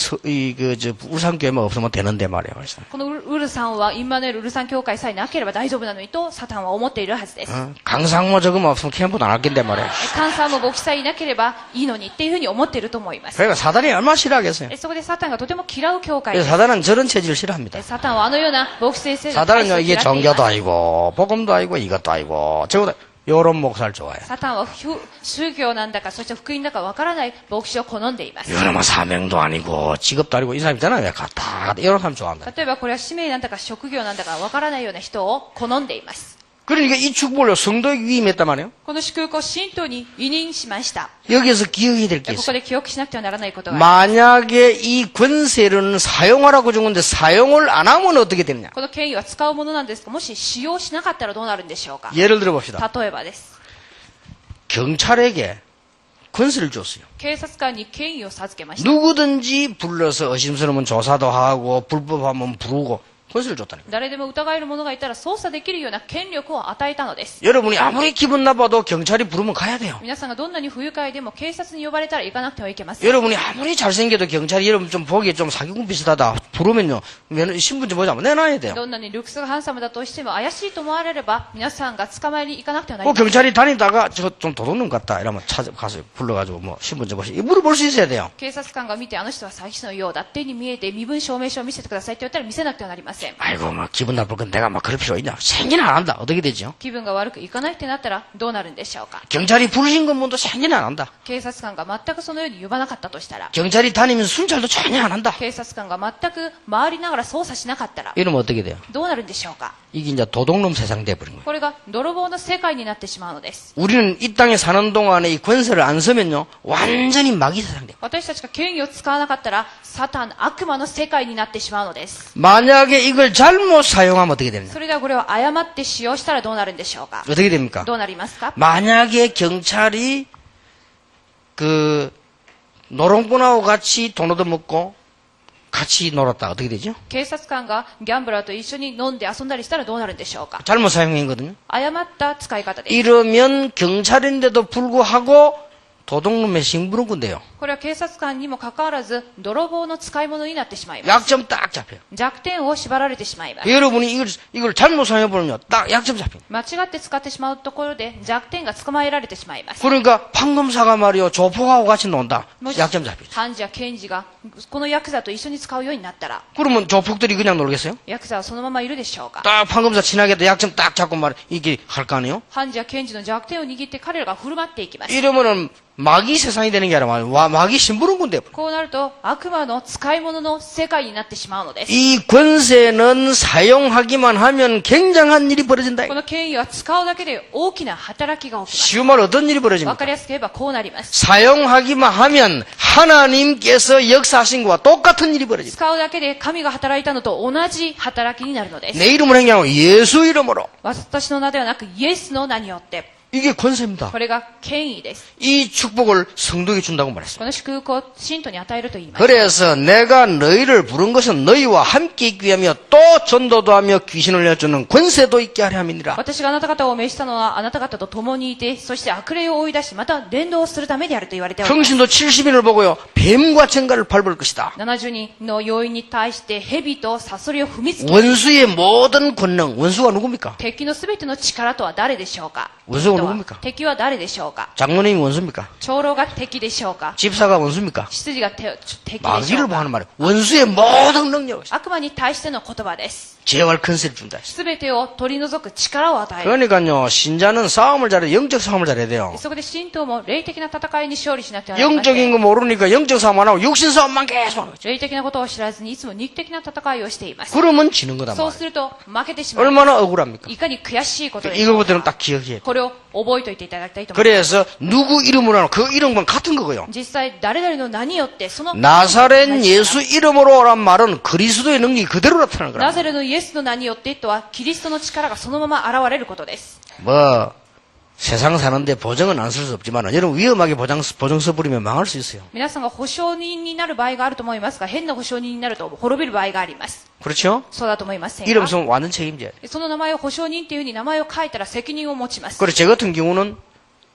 울산교회만 없으면 되는데 말이에요. 그래서. このウルさんは、インマヌエル・ウルサン教会さえなければ大丈夫なのにと、サタンは思っているはずです。 강상모 저거만 없으면 캠프도 안 할 건데 말이에요. 監査も牧師さえいなければいいのにっていうふうに思っていると思います。 그러니까 사단이 얼마나 싫어하겠어요. そこでサタンがとても嫌う教会で 그래서 す。 사단은 저런 체질을 싫어합니다. サタンはあのような牧師先生の体質 사단은요 を 이게 嫌っています 종교도 아니고 복음도 아니고 이것도 아니고 저거도 요런 목사를 좋아해요. サタンは宗教なんだか、そして福音だかわからない牧師を好んでいます。 이거는 뭐 사명도 아니고 직업도 아니고 이 사람 있잖아요. 갔다 이런 사람 좋아한다. 例えばこれは使命なんだか職業なんだかわからないような人を好んでいます。 그러니까 이 축복을 성도에게 위임했단 말이에요. この祝福を信徒に委任しました。 여기에서 기억이 될 게 ここ 있어요. で記憶しなくてはならないことがあります。 만약에 이 권세를 사용하라고 준 건데 사용을 안 하면 어떻게 되느냐. この権威は使うものなんですが、もし使用しなかったらどうなるんでしょうか。 예를 들어 봅시다. 例えばです。 경찰에게 권세를 줬어요. 警察官に権威を授けました。 누구든지 불러서 의심스러우면 조사도 하고 불법하면 부르고 권세를 줬다는 거예요. 誰でも疑える者がいたら捜査できるような権力を与えたのです。 여러분이 아무리 기분 나빠도 경찰이 부르면 가야 돼요. 皆さんがどんなに不愉快でも警察に呼ばれたら行かなくてはいけません。 여러분이 아무리 잘생겨도 경찰이 여러분 좀 보기에 좀 사기꾼 비슷하다 부르면요 신분증 보자면 내놔야 돼요. どんなにルックスがハンサムだとしても怪しいと思われれば皆さんが捕まえに行かなくてはなり 그 ません。 경찰이 다니다가 저 좀 도둑놈 같다 이러면 가서 불러가지고 뭐 신분증 보시 물어볼 수 있어야 돼요. 警察官が見てあの人は詐欺師のようだってに見えて身分証明書を見せてくださいって言ったら見せなくてはなりません。せん。 아이고, 막 기분 나쁠 건 내가 막 그럴 필요 있냐? 생긴 안 한다. 어떻게 되죠? 気分が悪くいかないってなったらどうなるんでしょうか。 경찰이 부르신 것문도 생긴 안 한다. 警察官が全くそのように呼ばなかったとしたら、 경찰이 다니면서 순찰도 전혀 안 한다. 警察官が全く回りながら捜査しなかったら 이러면 어떻게 돼요? どうなるんでしょうか。 이게 이제 도둑놈 세상 돼버린 거예요. これが泥棒の世界になってしまうのです。 우리는 이 땅에 사는 동안에 이 권세를 안 쓰면요, 완전히 마귀 세상 돼요. 私たちが権威を使わなかったら、サタン、悪魔の世界になってしまうのです。 만약에 이걸 잘못 사용하면 어떻게 되느냐? それではこれを誤って使用したらどうなるんでしょうか。 어떻게 됩니까? どうなりますか。 만약에 경찰이 그 노롱꾼하고 같이 돈 얻어먹고 같이 놀았다 어떻게 되죠? 警察官がギャンブラーと一緒に飲んで遊んだりしたらどうなるんでしょうか。 잘못 사용했거든요. 誤った使い方です。 이러면 경찰인데도 불구하고 도둑놈의 징부른 돼요. これは警察官にもかかわらず泥棒の使い物になってしまいます。 약점 딱 잡혀요. 弱点を縛られてしまいます。 여러분이 이걸 잘못 사용해보면요, 딱 약점 잡혀요. 間違って使ってしまうところで弱点が捕まえられてしまいます。 그러니까 판검사가 말이요, 조폭하고 같이 논다. もし 약점 잡혀요. 判事や検事がこのヤクザと一緒に使うようになったら、 그러면 조폭들이 그냥 놀겠어요? ヤクザはそのままいるでしょうか。 딱 판검사 친하게 약점 딱 잡고 말 이게 할 거 아니에요? 判事や検事の弱点を握って彼らが振る舞っていきます。 이러면은 마귀 세상이 되는 게 아니라 마귀 심부름꾼 돼. こうなると悪魔の使い物の世界になってしまうのです。 이 권세는 사용하기만 하면 굉장한 일이 벌어진다. この権威は使うだけで大きな働きが起きます。 쉬운 말 어떤 일이 わ 벌어집니까? かりやすく言えばこうなります。 사용하기만 하면 하나님께서 역사하신 것과 똑같은 일이 벌어집니다. 使うだけで神が働いたのと同じ働きになるのです。 내 이름으로 행하고 예수 이름으로. 私の名ではなくイエスの名によって、 이게 권세입니다. これが権威です。 이 축복을 성도에게 준다고 말했습니다. この祝福を信徒に与えると言います。 그래서 내가 너희를 부른 것은 너희와 함께 있기 위하며 또 전도도 하며 귀신을 내주는 권세도 있게 하려 함이니라. 私があなた方を召したのはあなた方と共にいて、そして悪霊を追い出し、また伝道をするためであると言われております。 평신도 70인을 보고요. 뱀과 쟁가를 밟을 것이다. 70人の要員に対して蛇とサソリを踏みつけ、 원수의 모든 권능. 원수가 누굽니까? 敵のすべての力とは誰でしょうか。 원수가 누굽니까? 敵は誰でしょうか。 장로님이 원수입니까? 長老が敵でしょうか。 집사가 원수입니까? 執事が敵でしょ 마귀를 うか。 보하는 말이에요. 원수의 모든 능력을 悪魔に対しての言葉です。 제어할 권세를 준다. すべてを取り除く力を与える。 그러니까요, 신자는 싸움을 잘해, 영적 싸움을 잘해야 돼요. そこで信徒も霊的な戦いに勝利しなくてはなりませ 영적인 ん。 거 모르니까 영적 싸움 안 하고 육신 싸움만 계속 하는 거죠. 霊的なことを知らずにいつも肉的な戦いをしています。 그러면 지는 거다 そう 말이에요. すると負けてしまう。 얼마나 억울합니까? いかに悔しいことでしょう 이거부터는 か。 딱 기억해야 돼요. これを覚えておいていただきたいと思います。 그래서 누구 이름으로 하나 그 이름과 같은 거고요. 実際誰々の名によってその 나사렛 예수 이름으로란 말은 그리스도의 능력이 그대로 나타나는 ナ 거라. ザレのイエスの名によってとはキリストの力がそのまま現れることです。 뭐 세상 사는데 보정은 안 쓸 수 없지만 여러분 위험하게 보정 써버리면 망할 수 있어요. 皆さんが保証人になる場合があると思いますが、変な保証人になると滅びる場合があります。 그렇죠? そうだと思いません 이름 か。 쓰면 완전 책임져야 돼. その名前を保証人っていうふうに名前を書いたら責任を持ちます。 그리고 제 같은 경우는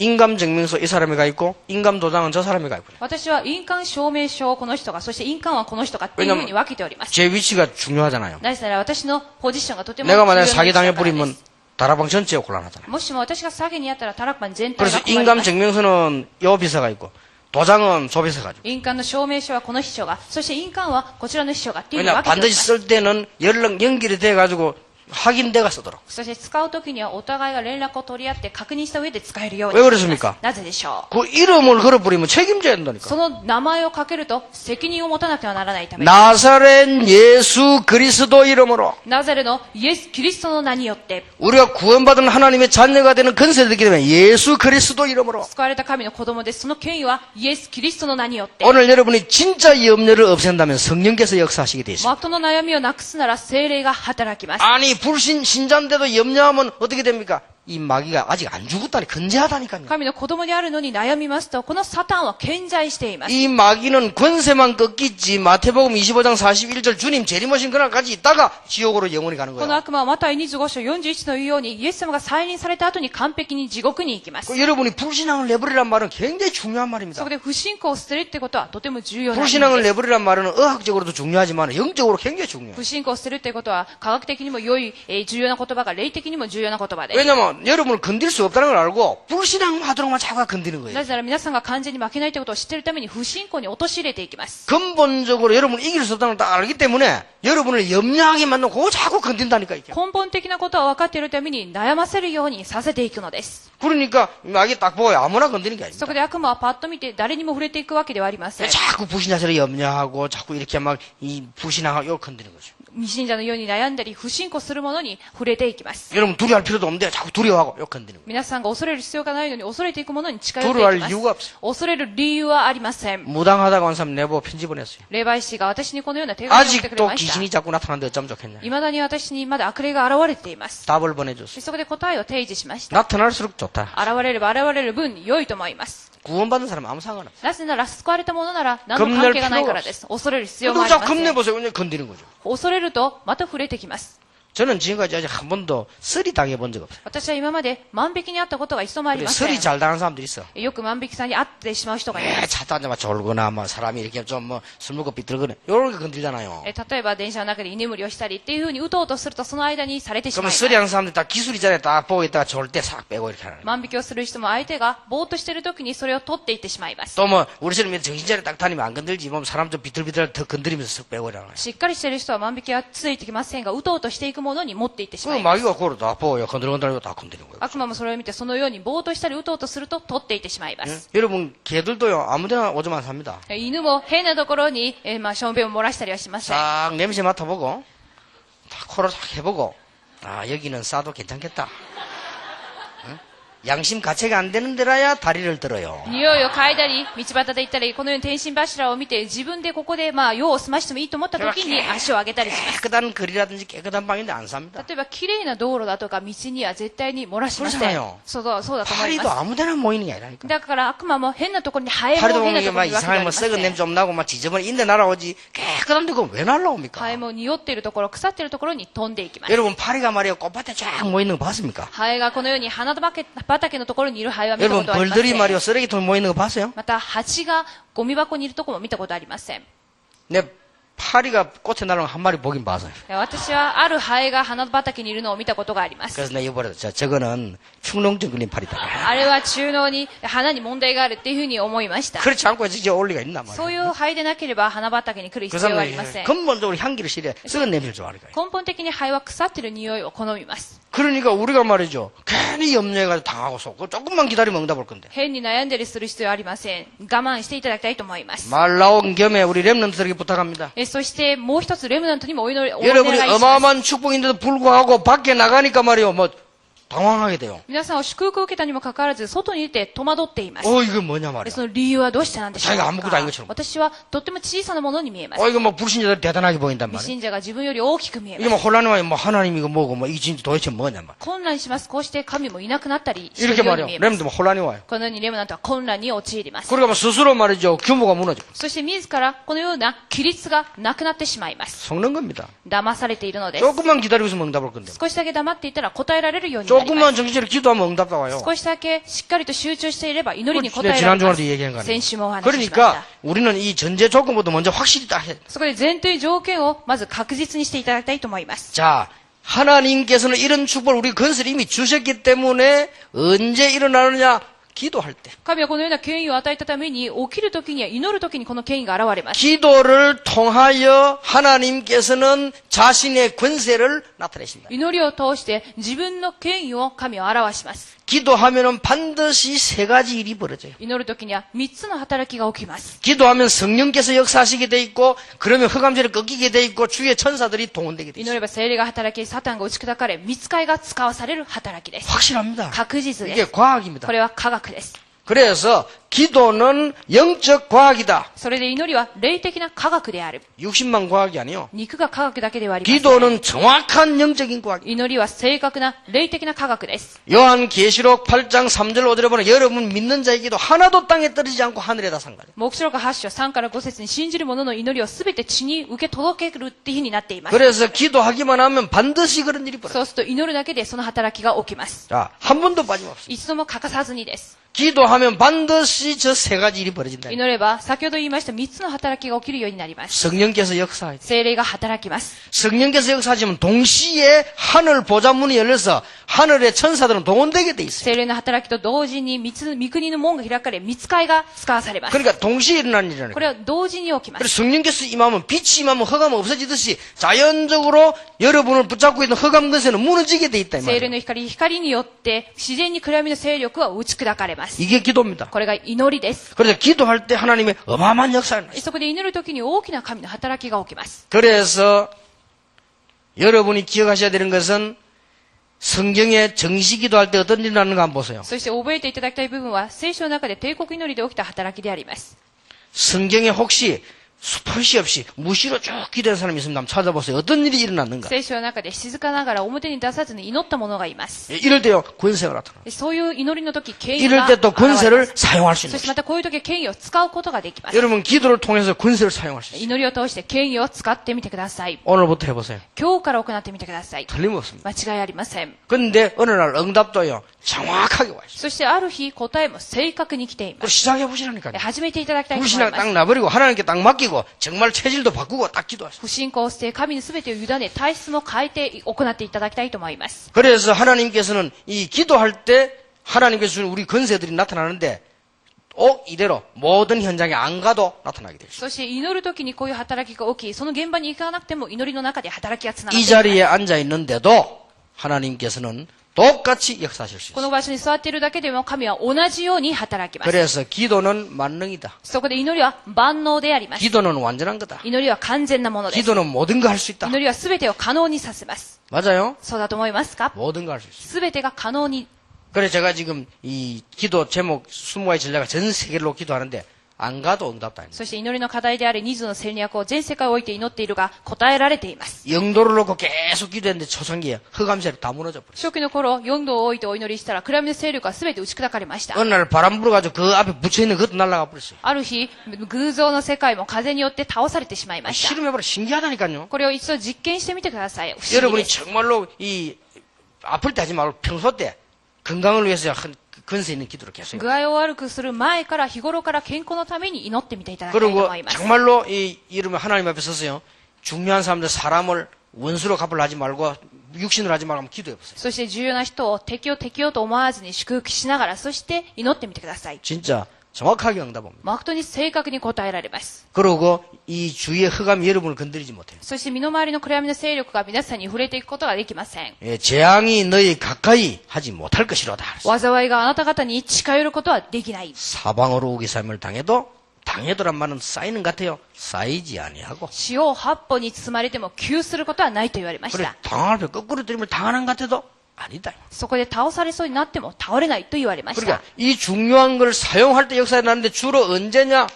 인감증명서 이 사람이 가 있고 인감도장은 저 사람이 가 있고 私は印鑑証明書をこの人が、そして印鑑はこの人がっていうふうに分けております。 제 위치가 중요하잖아요. なぜなら私のポジションがとても 내가 重要 만약에 な 사기 位置だからで 당해버리면 す。 다락방 전체가 곤란하잖아요. もしも私が詐欺にあったらタラクマン全体 그래서 が困ります。 인감증명서는 여 비서가 있고 도장은 저 비서가 있고 印鑑の証明書はこの秘書が、そして印鑑はこちらの秘書がっていうふうに 왜냐 分けておりま 반드시 す。 쓸 때는 연결이 돼가지고 확인돼가 쓰도록. そして使うときにはお互いが連絡を取り合って確認した上で使えるよう 왜 に 그렇 し 습 ま 니까 す。なぜでしょう。 그 이름을 걸어버리면 책임져야 된다니까. その名前をかけると責任を持たなくてはならないため、 나사렛 예수 그리스도 이름으로 ナザレのイエス・キリストの名によって、 우리가 구원받은 하나님의 자녀가 되는 건세를 듣기 때문에 예수 그리스도 이름으로 救われた神の子供です。その権威はイエス・キリストの名によって、 오늘 여러분이 진짜 염려를 없앤다면 성령께서 역사하시게 돼 있습니다. 誠の悩みをなくすなら聖霊が働きます。 아니 불신 신자인데도 염려하면 어떻게 됩니까? 이 마귀가 아직 안 죽었다니 건재하다니까요. 神の子供であるのに悩みますと、このサタンは健在しています。 이 마귀는 권세만 꺾이지 마태복음 25장 41절 주님 재림하신 그날까지 있다가 지옥으로 영원히 가는 この 거예요. 悪魔はマタイ25章41の言うように、イエス様が再臨された後に完璧に地獄に行きます。 그 여러분이 불신앙을 내버리란 말은 굉장히 중요한 そ 말입니다. こで不信仰を捨てるってことはとても重要な意味 불신앙을 です。 내버리란 말은 의학적으로도 중요하지만 영적으로 굉장히 중요해요. 不信仰を捨てるってことは科学的にも良い、重要な言葉が霊的にも重要な言葉です。 왜냐면 여러분을 건들 수 없다는 걸 알고 불신앙 하도록만 자꾸 건드는 거예요. なぜなら皆さんが完全に負けないということを知っているために不信仰に陥れていきます。 근본적으로 여러분을 이길 수 없다는 걸 딱 알기 때문에 여러분을 염려하게 만든 그거 자꾸 건든다니까 이게. 根本的なことは分かっているために悩ませるようにさせていくのです。 그러니까 마귀 딱 보고 아무나 건드리는 게 そ 아닙니다. こで悪魔はパッと見て誰にも触れていくわけではありません。 자꾸 불신자들을 염려하고 자꾸 이렇게 막 이 불신하고 이거 건드리는 거죠. 未信者のように悩んだり不信仰するものに触れていきます。 여러분 두려워할 필요도 없는데 자꾸 두려워하고 이거 건드리는 거예요. 皆さんが恐れる必要がないのに恐れていくものに近寄ってい 두려워할 きます。 이유가 없어요. 恐れる理由はありません。 무당하다고 한 사람 내보고 편지 보냈어요. 霊媒師が私にこのような手紙を送ってくれ 아직도 ました。 귀신이 자꾸 나타나는데 어쩌면 좋겠냐. 未だに私にまだ悪霊が現れています。 답을 보내줬어요. そこで答えを提示しました。 나타날수록 좋다. 現れれば現れる分良いと思います。 구원받은 사람 아무 상관없어요. なぜなら救われたものなら何の関係がないからです。恐れる必要もあり 자 ません。 겁내보세요. 그냥 건드리는 거죠. 恐れるとまた触れてきます。 저는 지금까지 아직 한 번도 쓰리 당해본 적 없어요. 私は今まで万引きにあったことが一度もあり 근데 ません。 쓰리 잘 당한 사람들이 있어. よく万引きさんに会ってしまう人がいます。 차도 앉아만 졸거나 뭐 사람이 이렇게 좀 뭐 술 먹고 삐뚤거나 요런 게 건드리잖아요. 例えば電車の中で居眠りをしたりっていうふうに打とうとするとその間にされてしまい 그러면 ます。 쓰리 하는 사람들 다 기술이 잘해 딱 보고 있다가 졸 때 싹 빼고 이렇게 하는 거예요. 万引きをする人も相手がぼーっとしている時にそれを取っていってしまいます。 또 뭐 우리처럼 정신 차려 딱 다니면 안 건들지 뭐 사람 좀 비틀비틀 더 건드리면서 쓱 빼고 이러는 거예요. しっかりしている人は万引きはついてきませんが、打とうとしていくものに持っていってしま 그 います。 마귀가 그걸 다 보고 건드리고 다 건드리는 거예요. 悪魔もそれを見てそのようにぼーっとしたり打とうとすると取っていってしまいま 예? す。 여러분 개들도요 아무데나 오줌 안 삽니다. 犬も変なところに、しょんべんを漏らしたりはしません。 싹 냄새 맡아보고 다 코로 싹 해보고 아 여기는 싸도 괜찮겠다. 응? 양심 가체가 안 되는 데라야 다리를 들어요. 匂いを嗅いだり、道端で行ったり、このように天心柱を見て、自分でここで、用を済ましてもいいと思った時に足を上げたりします。 깨끗한 거리라든지 깨끗한 방인데 안 삽니다. 例えば、綺麗な道路だとか道には絶対に漏らしません 그렇잖아요 。そうだと思い 파리도 ま 아무데나 모이는 게 아니라니까. す。だから悪魔も変なところにハエも 파리도 変 보면 なと 이게 ころ 막 にいるわけでは 이상하게 あり 뭐 ませ 썩은 ん。 냄새 좀 나고 막 지저분한 인데 날아오지 깨끗한 데 그건 왜 날아옵니까? ハエも匂っているところ、腐っているところに飛んでいきます。 여러분 파리가 말이야 꽃밭에 쫙 모이는 거 봤습니까? ハエがこのように花畑のところにいるハエは見たこ 여러분 とはありませ 벌들이 ん。 말이야 쓰레기통 모이는 거 봤어요? また、蜂がゴミ箱にいるところも見たことありません。 내 파리가 꽃에 날아오는 한 마리 보긴 봤어요. 私はあるハエが花畑にいるのを見たことがあります。 그래서 내가 이거 자 저거는 충농증 걸린 파리다. あれは中脳に花に問題があるっていうふうに思いました。 그렇지 않고 이제 올 리가 있나 そう 말이야. いうハエでなければ花畑に来る 그 必要はありませ 사람은 ん。 근본적으로 향기를 싫어해. 썩은 냄새를 좋아하니까. 根本的にハエは腐ってる匂いを好みます。 그러니까 우리가 말이죠. 괜히 염려해가지고 당하고서 그 조금만 기다리면 응답 올 건데. 変に悩んだりする必要はありません。我慢していただきたいと思います。 말 나온 겸에 우리 랩런트들에게 부탁합니다. そしてもう一つレムナントにもお願い 여러분이 します。 어마어마한 축복인데도 불구하고 밖에 나가니까 말이요. 뭐 당황하게 돼요. 皆さんは祝福を受けたにもかかわらず外に出て戸惑っています。 이거 뭐냐 말이야. その理由はどうしてなんでしょう 자기가 아무것도 아닌 か 것처럼. 私はとっても小さなものに見えます。 이거 뭐 불신자들 대단하게 보인단 未 말이야. 信者が自分より大きく見え 이게 ます。 뭐 혼란이 와요. 뭐 하나님 이거 뭐고 뭐 이게 진짜 도대체 뭐냐 말. 混乱します。こうして神もいなくなったりしてい 이렇게 るように 말이요. 見えます。 랩런트 뭐 혼란이 와요. このようにレムナントは混乱に陥ります。 그러니까 뭐 스스로 말이죠. 규모가 무너져. そして自らこのような規律がなくなってしまいます。 속는 겁니다. 騙されているのです。 조금만 기다리고 있으면 응답 올 건데. 少しだけ黙っていたら答えられるようになりま 조금만 す。 정신차려 기도하면 응답 나와요. 少しだけしっかりと集中していれば祈りに応え 내가 られ 지난주에도 ます。 얘기한 거 아니에요. 先週もお話ししまし 그러니까 た。 우리는 이 전제 조건부터 먼저 확실히 딱 해. そこで前提条件をまず確実にしていただきたいと思います。 자, 하나님께서는 이런 축복을 우리 건설을 이미 주셨기 때문에 언제 일어나느냐? 기도할 때. 神はこのような権威を与えたために、起きるときには祈るときにこの権威が現れます。 기도를 통하여 하나님께서는 자신의 권세를 나타내신다. 祈りを通して自分の権威を神は表します。 기도하면은 반드시 세 가지 일이 벌어져요. 祈るときには3つの働きが起きます。 기도하면 성령께서 역사하시게 돼 있고, 그러면 흑암죄를 꺾이게 돼 있고, 주의 천사들이 동원되게 돼 祈 있어요. れば聖霊が働き、サタンが打ち砕かれ、見つかいが使わされる働きです。 확실합니다. 確実で 이게 す。 과학입니다. これは科学です。 그래서 기도는 영적 과학이다. それで祈りは霊的な科学である。 60만 과학이 아니요. 肉が科学だけではありません。 기도는 정확한 영적인 과학. 祈りは正確な霊的な科学です。 요한계시록 8장 3절 5절에 보면 여러분 믿는 자의 기도 하나도 땅에 떨어지지 않고 하늘에다 상가요. 黙示録8章3から5節に信じる者の祈りをすべて地に受け届けるっていうふうになっています。 그래서 기도하기만 하면 반드시 그런 일이 벌어요. そうすると祈るだけでその働きが起きます。 자, 한 번도 빠짐없어요. 一度も欠かさずにです。 기도하면 반드시 반드시 저 세 가지 일이 벌어진다. 祈れば、先ほど言いました3つの働きが起きるようになります。 성령께서 역사하죠. 聖霊が働きます。 성령께서 역사하시면 동시에 하늘 보좌문이 열려서 하늘의 천사들은 동원되게 돼 있어요. 聖霊の働きと同時に御国の門が開かれ、御使いが使わされます。 그러니까 동시에 일어나는 일이라는 こ 거예요. れは同時に起きま 그래서 す。 성령께서 임하면 빛이 임하면 흑암은 없어지듯이 자연적으로 여러분을 붙잡고 있는 흑암 근세는 무너지게 돼 있다 이 聖霊 말이에요. の光によって自然に暗闇の勢力は打ち砕かれます。 이게 기도입니다. これが祈りです。 그래서 기도할 때 하나님의 어마어마한 역사를 나요. そこで祈るときに大きな神の働きが起きます。 그래서 여러분이 기억하셔야 되는 것은 성경에 정시 기도할 때 어떤 일이 나는가 한번 보세요. そして覚えていただきたい部分は聖書の中で帝国祈りで起きた働きであります。 성경에 혹시 스포시 없이 무시로 쭉 기도한 사람이 있으면 한번 찾아보세요. 어떤 일이 일어났는가. 聖書の中で静かながら表に出さずに祈った者がいます。 이럴 때요 권세가 나타나요. そういう祈りの時、権威 이럴 が 때 또 現れま 권세를 す。 사용할 수 そ 있는 してまたこういう時権威を使うことができます。 여러분 기도를 통해서 권세를 사용할 수 있어요. 祈りを通して権威を使ってみてください。 오늘부터 해보세요. 今日から行ってみてください。 틀림없습니다. 間違いありません。 근데 어느 날 응답도요 정확하게 와요. そしてある日答えも正確に来ていま 그걸 す。 시작해보시라니까요. 始めていただきたいと思い 불신앙 ま 딱 す。 놔버리고 하나님께 딱 맡기고 정말 체질도 바꾸고 딱 기도하세요. 不信仰を捨て神に全てを委ね体質も変えて行っていただきたいと思います。 그래서 하나님께서는 이 기도할 때 하나님께서 주는 우리 권세들이 나타나는데 이대로 모든 현장에 안 가도 나타나게 되죠. そして祈る時にこういう働きが起き、その現場に行かなくても祈りの中で働きがつながって 이 いきます。 자리에 앉아 있는데도 하나님께서는 똑같이 역사하실 수 こ 있어요. の場所に座っているだけでも神は同じように働きます。 그래서 기도는 만능이다. そこで祈りは万能であります。 기도는 완전한 거다. 祈りは完全なものです。 기도는 모든 거 할 수 있다. 祈りは全てを可能にさせます。 맞아요? そうだと思いますか？ 모든 거 할 수 있어요. 全てが可能に。 그래서 제가 지금 이 기도 제목 20가지 전략을 전 세계로 기도하는데 안 가도 응답도 아닙니다. そして祈りの課題である2つの戦略を全世界を置いて祈っているが答えられています。 영도를 놓고 계속 기도했는데 초창기에 흑암세력 다 무너져 버렸어요. 初期の頃、4度を置いてお祈りしたら暗闇の勢力が全て打ち砕かれました。 어느 날 바람 불어가지고 그 앞에 붙여있는 그것도 날아가 버렸어요. ある日、偶像の世界も風によって倒されてしまいました。 실험해보라 신기하다니까요. これを一度実験してみてください。不思議 여러분이 です。 정말로 아플 때 하지 말고 평소 때 건강을 위해서 근세 있는 기도를 계속 해요. 具合を悪くする前から日頃から健康のために祈ってみていただきたいと 그리고 思います。 정말로 이러면 하나님 앞에 서서요. 중요한 사람들 사람을 원수로 갚으려 하지 말고 육신으로 하지 말고 한번 기도해 보세요. そして重要な人を敵をと思わずに祝福しながら、そして祈ってみてください。 진짜 정확하게 응답합니다. 誠に正確に答えられます。 그리고 이 주위의 흑암이 여러분을 건드리지 못해요. そして身の回りの暗闇の勢力が皆さんに触れていくことができません。 예, 재앙이 너희 가까이 하지 못할 것이로다. 災いがあなた方に近寄ることはできない。 사방으로 우기삼을 당해도란 말은 쌓이는 것 같아요. 쌓이지 아니하고. 四方八方に包まれても窮することはないと言われまし 그래 た。 당할 때 거꾸로 들이면 당하는 것 같아도 아니다. そこで倒されそうになっても倒れないと言われました。 그러니까 이 중요한 걸 사용할 때 역사에 나는데 주로 언제냐?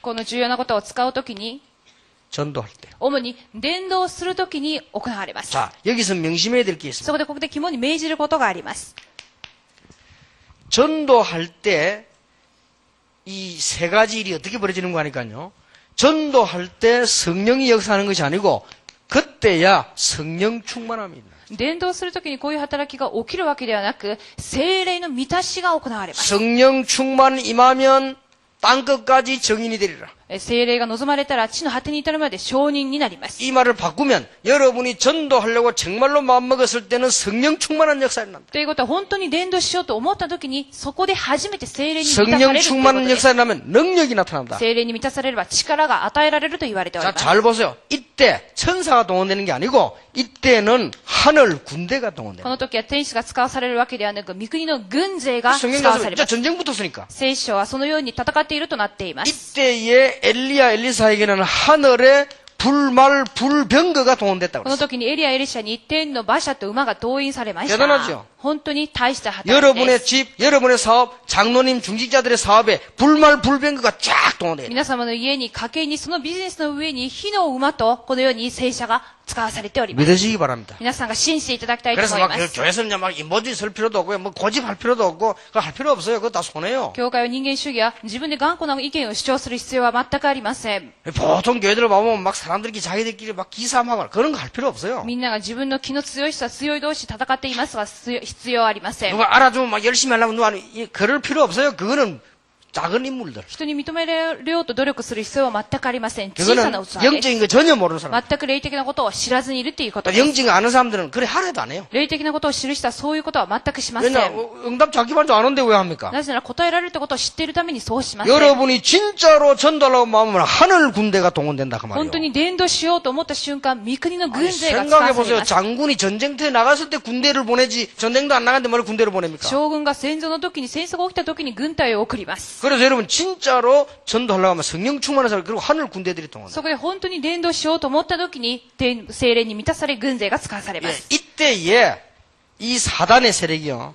この重要なことを使うときに、 전도할 때. 主に伝道するときに行われます。 자, 여기서 명심해야 될 게 있습니다. そこでここで肝に銘じることがあります。 전도할 때 이 세 가지 일이 어떻게 벌어지는 거 하니까요. 전도할 때 성령이 역사하는 것이 아니고 그때야 성령 충만함이 있는. 伝道するときにこういう働きが起きるわけではなく、聖霊の満たしが行われます。 성령 충만 임하면 땅끝까지 정인이 되리라. 聖霊が望まれたら地の果てに至るまで証人になります。 이 말을 바꾸면 여러분이 전도하려고 정말로 마음먹었을 때는 성령 충만한 역사가 납니다. ということは本当に伝道しようと思ったときに、そこで初めて聖霊に満たされ 성령 るということ 충만한 です。 역사가 나면 능력이 나타납니다. 聖霊に満たされれば力が与えられると言われており 자, ます。 잘 보세요. 이때 천사가 동원되는 게 아니고 이때는 하늘 군대가 こ 동원됩니다. の時は天使が使わされるわけではなく、御国の軍勢が使 성경 わ 가서 され 이제 ます。 전쟁 붙었으니까 聖書はそのように戦っているとなっています。 이때에 엘리사에게는 하늘의 불말 불병거가 동원됐다고 この 그랬어요. 時にエリア・エリシャに天の馬車と馬が動員されまし 대단하죠 た。本当に大した働きで 여러분의 す。 집, 여러분의 사업, 장로님, 중직자들의 사업에 불말 불병거가 쫙 동원돼요. 皆様の家に、家計に、そのビジネスの上に火の馬と、このように聖車が使わされております。 믿으시기 바랍니다. 皆さんが信じていただきたいと 그래서 思い 막 ます。 교회에서는 막 인본주의 쓸 필요도 없고 뭐 고집할 필요도 없고 그거 할 필요 없어요. 그거 다 손해요. 教会は人間主義や自分で頑固な意見を主張する必要は全くありません。 보통 교회들을 보면 막 사람들이 자기들끼리 막 기싸움하고 그런 거 할 필요 없어요. みんなが自分の気の強い人は強い同士戦っていますが、必要ありません。 누가 알아주면 막 열심히 하려면 누가 그럴 필요 없어요. 그거는 작은 인물들. 人に認められようと努力する必要は全くありません。小さ 그거는 な器です。 영적인 거 전혀 모르는 사람. 全く霊的なことを知らずにいるっていうこと 또 です。 영적인 거 아는 사람들은 그래 하려도 안 해요. 霊的なことを知る人はそういうことは全くしません。 왜냐 응답 자기 말도 안 오는데 왜 합니까? なぜなら答えられるってことを知っているためにそうしません。 여러분이 진짜로 전달하고 마음은 하늘 군대가 동원된다 그 本 말이에요. 当に伝道しようと思った瞬間、三国の軍 아니, 勢が使わ 생각해 され 보세요. ます。 장군이 전쟁터에 나갔을 때 군대를 보내지 전쟁도 안 나갔는데 뭘 군대를 보냅니까? 将軍が戦争の時に戦争が起きた時に軍隊を送ります。 그래서 여러분 진짜로 전도하려고 하면 성령 충만한 사람 그리고 하늘 군대들이 동원된다. そこで本当に伝道しようと思った時に、精霊に満たされ軍勢が使わされま 예, す。 이때에 이 사단의 세력이요.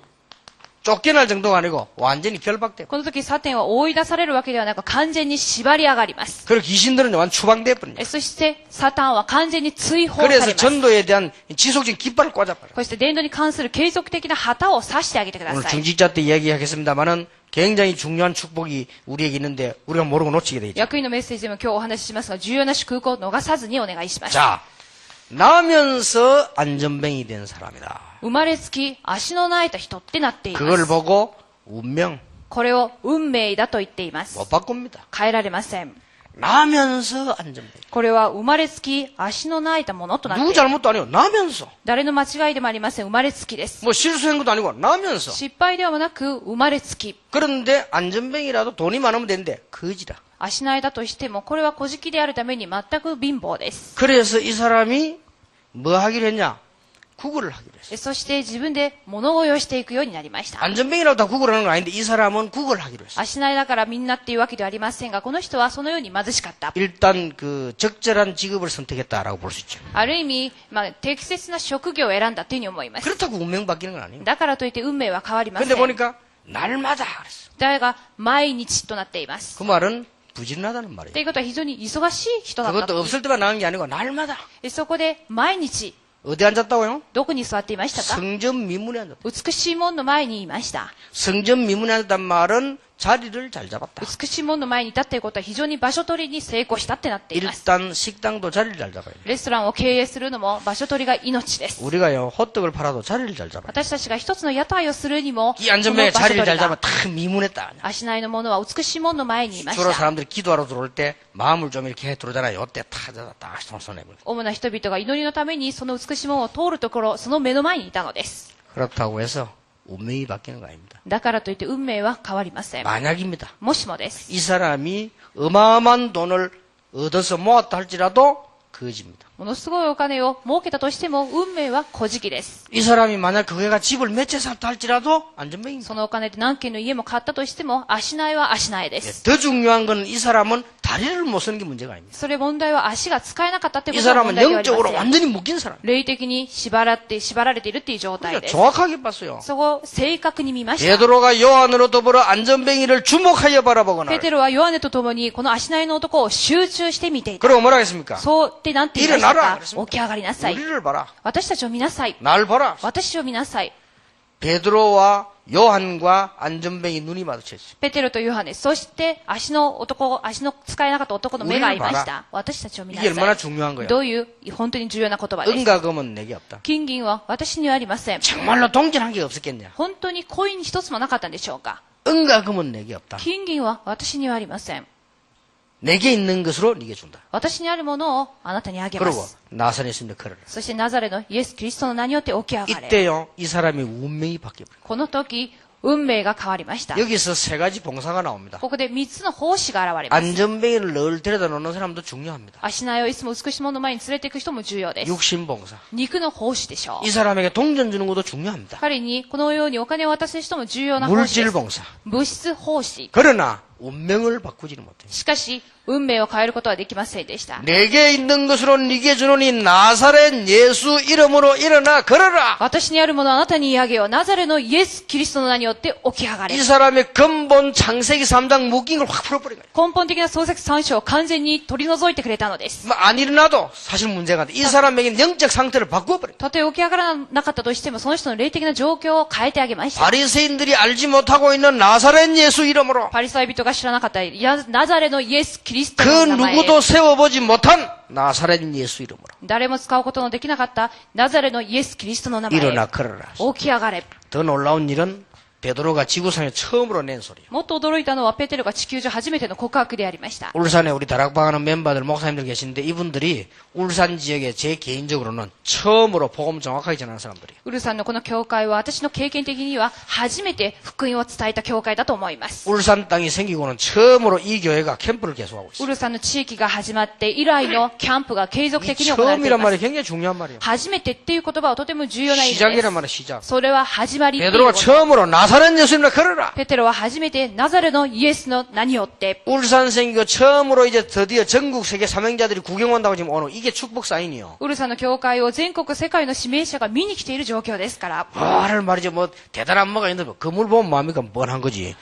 쫓겨날 정도가 아니고 완전히 결박되고 この時、サテンは追い出されるわけではなく、完全に縛り上がります。 그리고 귀신들은 완전 추방돼 버립니다. そして、サタンは完全に追放され 그래서 ます。 전도에 대한 지속적인 깃발을 꽂아버려요. そして、伝道に関する継続的な旗を刺してあげてくだ 오늘 さい。 중직자 때 이야기하겠습니다만은 굉장히 중요한 축복이 우리에게 있는데 우리가 모르고 놓치게 돼 있죠. 役員のメッセージでも今日お話ししますが、重要な祝福を逃さずにお願いします。 자, 나면서 안전뱅이 된 사람이다. 生まれつき足の苗えた人ってなっていま 그걸 す。 보고 운명 これを運命だと言っています。 못 바꿉니다. 変えられません。 나면서 안전뱅이. これは生まれつき足の苗えたものとなってい 누구 ます。 잘못도 아니고 나면서. 誰の間違いでもありません。生まれつきです。 뭐 실수한 것도 아니고 나면서. 失敗ではなく生まれつき。 그런데 안전뱅이라도 돈이 많으면 되는데 거지라. 足苗だとしても、これは小じであるために全く貧乏です。 그래서 이 사람이 뭐 하기로 했냐? 구걸을 하기로 했어요. そして自分で物乞いをしていくようになりました。 안전뱅이라고 다 구걸하는 건 아닌데 이 사람은 구걸을 하기로 했어요. 足苗だからみんなっていうわけではありませんが、この人はそのように貧しかった。 일단 그 적절한 직업을 선택했다라고 볼 수 있죠. ある意味、適切な職業を選んだというふうに思います。 그렇다고 운명 바뀌는 건 아니에요. だからといって運命は変わりませ 근데 ん。 보니까 날마다 그랬어. だが、毎日となっています。 그 말은 부지런하다는 말이에요. ということは非常に忙しい人だった 그것도 。 없을 때만 나는 게 아니고 날마다. そこで毎日、 어디 앉았다고요? どこに座っていましたか？ 성전 미문에 앉았다. 美しい門の前にいました。 성전 미문에 앉았단 말은 자리를 잘 잡았다. 美しい門の前にいたっていうことは非常に場所取りに成功したってなっています。 일단 식당도 자리를 잘 잡아야 돼. レストランを経営するのも場所取りが命です。 우리가요 호떡을 팔아도 자리를 잘 잡아야 돼. 私たちが一つの屋台をするにも、 이 この 안전뱅이 場所 자리를 取 잘 り 잡아 が、 탁 미문에 딱. 足苗の者は美しい門の前にいまし 주로 た。 사람들이 기도하러 들어올 때 마음을 좀 이렇게 해 들어오잖아요. 요때 딱 손에. 主な人々が祈りのためにその美しい門を通るところ、その目の前にいたのです。 그렇다고 해서 운명이 바뀌는 거 아닙니다. だからといって運命は変わりません。 만약입니다. もしもです。 이 사람이 어마어마한 돈을 얻어서 모았다 할지라도 거짓입니다. ものすごいお金を儲けたとしても運命は小じです。 이 사람이 만약 그가 집을 몇 채 샀다 할지라도 안전뱅입니다. そのお金で何軒の家も買ったとしても足苗は足苗で 예, す。 더 중요한 건 이 사람은 다리를 못 쓰는 게 문제가 아닙니다. それ問題は足が使えなかったってこ 이 とが問 사람은 題ではありま 영적으로 せん。 완전히 묶인 사람. 霊的に縛られているっていう状態 그러니까 です。 정확하게 봤어요. そこを正確に見ました。 베드로가 요한으로 더불어 안전뱅이를 주목하여 바라보거나 ペテロはヨハネと共にこの足苗の男を集中して見ていた。 그리고 뭐라 했습니까? そうってなんて言いました 일어나라 か？ 그랬습니다. 起き上がりなさい。 우리를 봐라. 私たちを見なさい。 날 봐라. 私を見なさい。 베드로와 요한과 안전뱅이 눈이 마주쳤어요. ペテロとヨハネ、そして足の使えなかった男の目が合いました。私たちを見な 이게 さ 얼마나 い。 중요한 거예요. どういう本当に重要な言葉です。 은과 금은 내게 없다. 金銀は私にはありません。 정말로 동전한 게 없었겠냐? 本当にコイン一つもなかったんでしょうか？ 은과 금은 내게 없다. 金銀は私にはありません。 내게 있는 것으로 네게 준다. 私にあるものをあなたにあげま 그리고 す。 나선에 있으면 걸어라. そしてナザレのイエス・キリストの名によって起き上がれ。 이때요 이 사람의 운명이 바뀌어버려. この時、運命が変わりました。 여기서 세 가지 봉사가 나옵니다. ここで3つの奉仕が現れます。 안전뱅이를 늘 데려다 놓는 사람도 중요합니다. 足苗をいつも美しいものの前に連れていく人も重要です。 육신 봉사. 肉の奉仕でしょう 이 。 사람에게 동전 주는 것도 중요합니다. 彼にこのようにお金を渡す人も重要な奉仕で 물질 す。 봉사. 物質奉仕。 그러나 운명을 바꾸지는 못해요. しかし、運命を変えることはできませんでした。 내게 있는 것으로 네게 주노니 나사렛 예수 이름으로 일어나 걸어라. 私にあるものをあなたに言い上げよう。ナザレのイエス・キリストの名によって起き上がれ。 이 사람의 근본 창세기 3장 묶인 걸 확 풀어버린 거예요. 根本的な創世3章を完全に取り除いてくれたのです。 뭐 안 일어나도 사실 문제가 돼. 이 사람에게 영적 상태를 바꾸어버린 거예요. たとえ起き上がらなかったとしても、その人の霊的な状況を変えてあげました。 바리새인들이 알지 못하고 있는 나사렛 예수 이름으로 パリサイ人が知らなかったナザレのイエス・キリスト 그 の名前。 누구도 세워보지 못한 나사렛 예수 이름으로 誰も使うことのできなかったナザレのイエス・キリストの名前。 일어나 걸어라. 起き上がれ。 더 놀라운 일은 베드로가 지구상에 처음으로 낸 소리예요. もっと驚いたのはペテロが地球上初めての告白でありました。 울산에 우리 다락방하는 멤버들 목사님들 계시는데 이분들이 울산 지역에 제 개인적으로는 처음으로 복음 정확하게 전하는 사람들이에요. ウルサンのこの教会は私の経験的には初めて福音を伝えた教会だと思います。 울산 땅이 생기고는 처음으로 이 교회가 캠프를 계속하고 ウ 있어요. ルサンの地域が始まって以来のキャンプが継続 이 的に行われてい 처음이란 ま 말이 す。 굉장히 중요한 말이에요. 初めてっていう言葉はとても重要な意味で 시작이란 す。 말은 시작. それは始まりっていう 베드로가 こと。 처음으로 나사렛 예수님을 걸어라. ペテロは初めてナザレのイエスの名によって、 울산 생기고 처음으로 이제 드디어 전국 세계 사명자들이 구경 온다고 지금 오늘 이게 축복 사인이요. ウルサンの教会を全国世界の指名者が見に来ている状況ですから、 말을 말이죠. 뭐 대단한 뭐가 있는데 뭐 건물 보면 뭡니까 뻔한 거지.